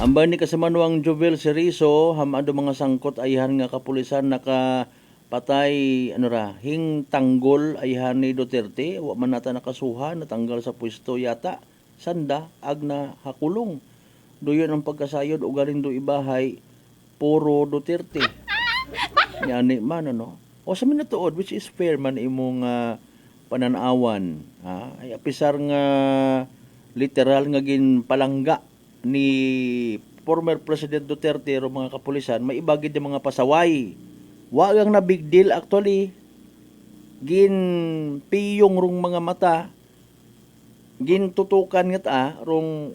Ang bani kasamanuang Jovel Serizo, hamado mga sangkot ayahan nga kapulisan naka patay hing tanggol ay ni Duterte, wa man nata nakasuhan, natanggal sa pwesto yata, sanda ag na hakulong. Doyon ang pagkasayod o galing do ibahay puro Duterte. Yani man o sa minatuod, which is fair man imong pananawan, ay apisar nga literal nga gin palangga ni former President Duterte o mga kapulisan, may ibagid yung mga pasaway. Wagang na big deal actually. Gin piyong rong mga mata, gin tutukan nga ta rong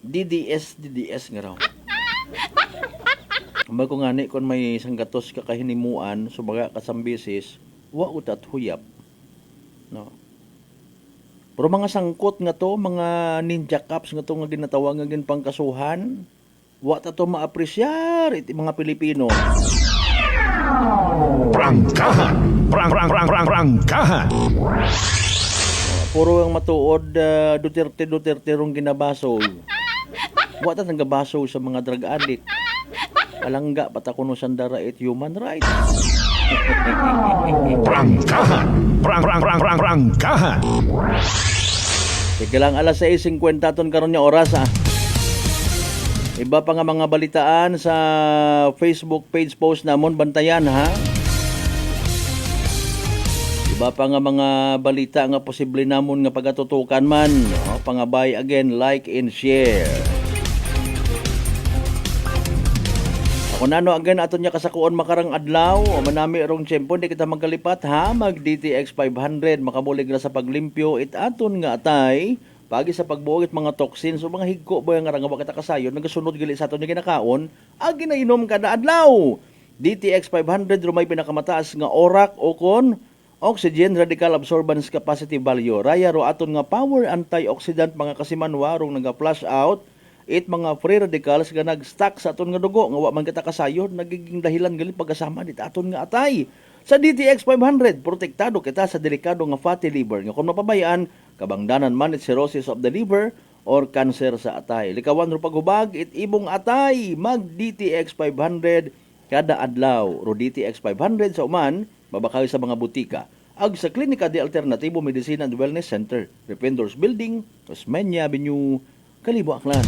DDS nga raw. Bago nga ni kung may sanggatos ka kahinimuan, subaga kasambisis, wa utat huyap. No. Pero mga sangkot nga to, mga ninja cops nga to nga ginatawag nga pangkasuhan, wa ta to maapresyar iti mga Pilipino. Prangkahan. Prangkahan. Puro ang matuod Duterte rong ginabaso. Wa ta nang gabaso sa mga drug addict. Palangga pata kuno sandara it human rights. Prangkahan. Prangkahan. Sige lang alas 6:50 ton karon nya oras Iba pa nga mga balitaan sa Facebook page post namon, bantayan ha. Iba pa nga mga balita nga posible namon nga pagatutukan man. Pangabay again, like and share. Ako nano again aton nya kasakuon makarang adlaw o manami rong tiyempo di kita magkalipat ha, mag DTX 500 makabulig na sa paglimpyo it aton nga atay pagi sa pagbuhit mga toxins so mga higko ba nga nga kita kasayon nagasunod gali sa aton nga ginakaon ag ginainom kada adlaw. DTX 500 rumay pinakamataas nga orak o kon oxygen radical absorbance capacity value raya ro aton nga power antioxidant mga kasimanwa rong naga-flush out it mga free radicals nga nag-stack sa aton nga dugo nga wa man kita kasayon nagiging dahilan gali pagkasama dit aton nga atay. Sa DTX 500 protektado kita sa delikado nga fatty liver nga kung mapabayaan kabangdanan man it cirrhosis of the liver or cancer sa atay. Likawan ro paghubag it ibong atay mag DTX 500 kada adlaw ro DTX 500 sa uman babakay sa mga butika ag sa Klinika de Alternatibo Medicine and Wellness Center, Rependors Building, Osmeña Avenue, Kalibo, Aklan.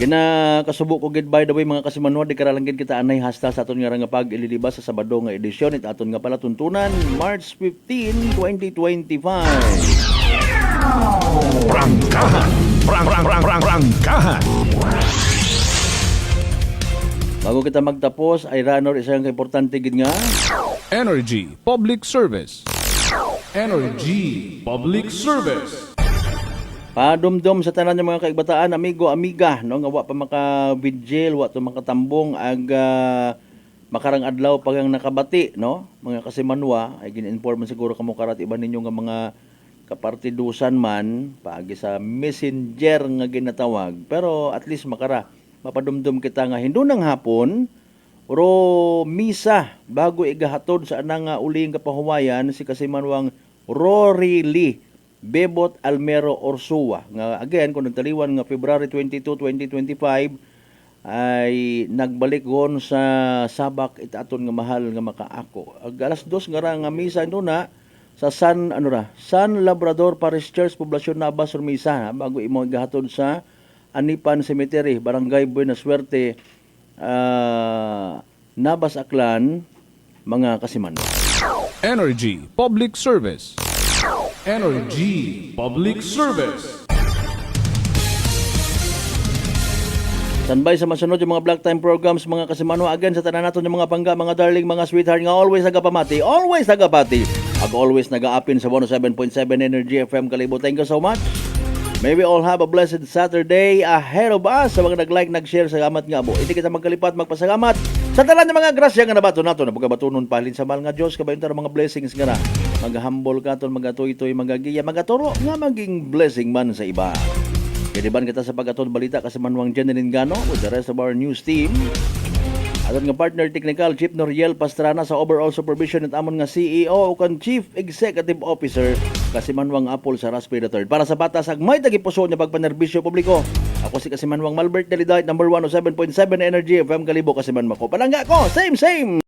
Gina kasubo ko gid by the way mga kasimanwa di karalanggid kita anay hasta sa aton nga nga pag ililibas sa Sabado nga edisyon it aton nga pala tuntunan March 15, 2025. Prangkahan. Prangkahan. Bago kita magtapos ay ranor isang importante gid nga Energy Public Service. Energy Public Service. Padumdum sa tanan ng mga kaigbataan, amigo, amiga, no, nga wa pa maka-vigil, wa to makatambong ag makarang adlaw pagang nakabati, no? Mga kasimanwa ay gin-inform siguro kamo karat iba ninyo nga mga kapartidusan man paagi sa messenger nga ginatawag. Pero at least makara mapadumdum kita nga hindunang hapon ro misa bago igahatod sa anang uling kapahuwayan si kasimanwang Rory Lee Bebot Almero Orsua nga again kung nagtaliwan nga February 22, 2025 ay nagbalik gon sa Sabak itaton nga mahal nga makaako. Alas 2 nga nga misa na sa San Labrador Parish Church Poblasyon Nabas Misa bago imo igahatod sa Anipan Cemetery Barangay Buena Suerte Nabas Aklan mga kasimanwa. Energy Public Service. Energy Public Service. Standby sa masunod yung mga Black Time programs mga kasimanwa again sa tanan naton yung mga pangga, mga darling, mga sweetheart nga always nagapamati, always nagapati. Ag always nagaapin sa 107.7 Energy FM Kalibo. Thank you so much. May we all have a blessed Saturday ahead of us. Sa mga nag-like, nag-share, salamat nga po. Hindi kita magkalipat, magpasalamat sa talan ng mga grasya nga nabato nato na pagkabatunon palin sa mahal nga Diyos kabayon tara mga blessings nga na mag-humble ka ton, magatoy-toy, magagiya, magaturo nga maging blessing man sa iba. Kadiban kita sa pagaton balita kasi manwang Jenny Lingano with the rest of our news team. Aton nga partner technical Chief Noriel Pastrana sa overall supervision at amon nga CEO o kan Chief Executive Officer Kasimanwang Apple sa Raspberry 3rd. Para sa batas ag may tagipuso niya pagpanerbisyo publiko. Ako si Kasimanwang Malbert Deliday, number 107.7 Energy FM Kalibo Kasiman Mako. Palangga ko, same!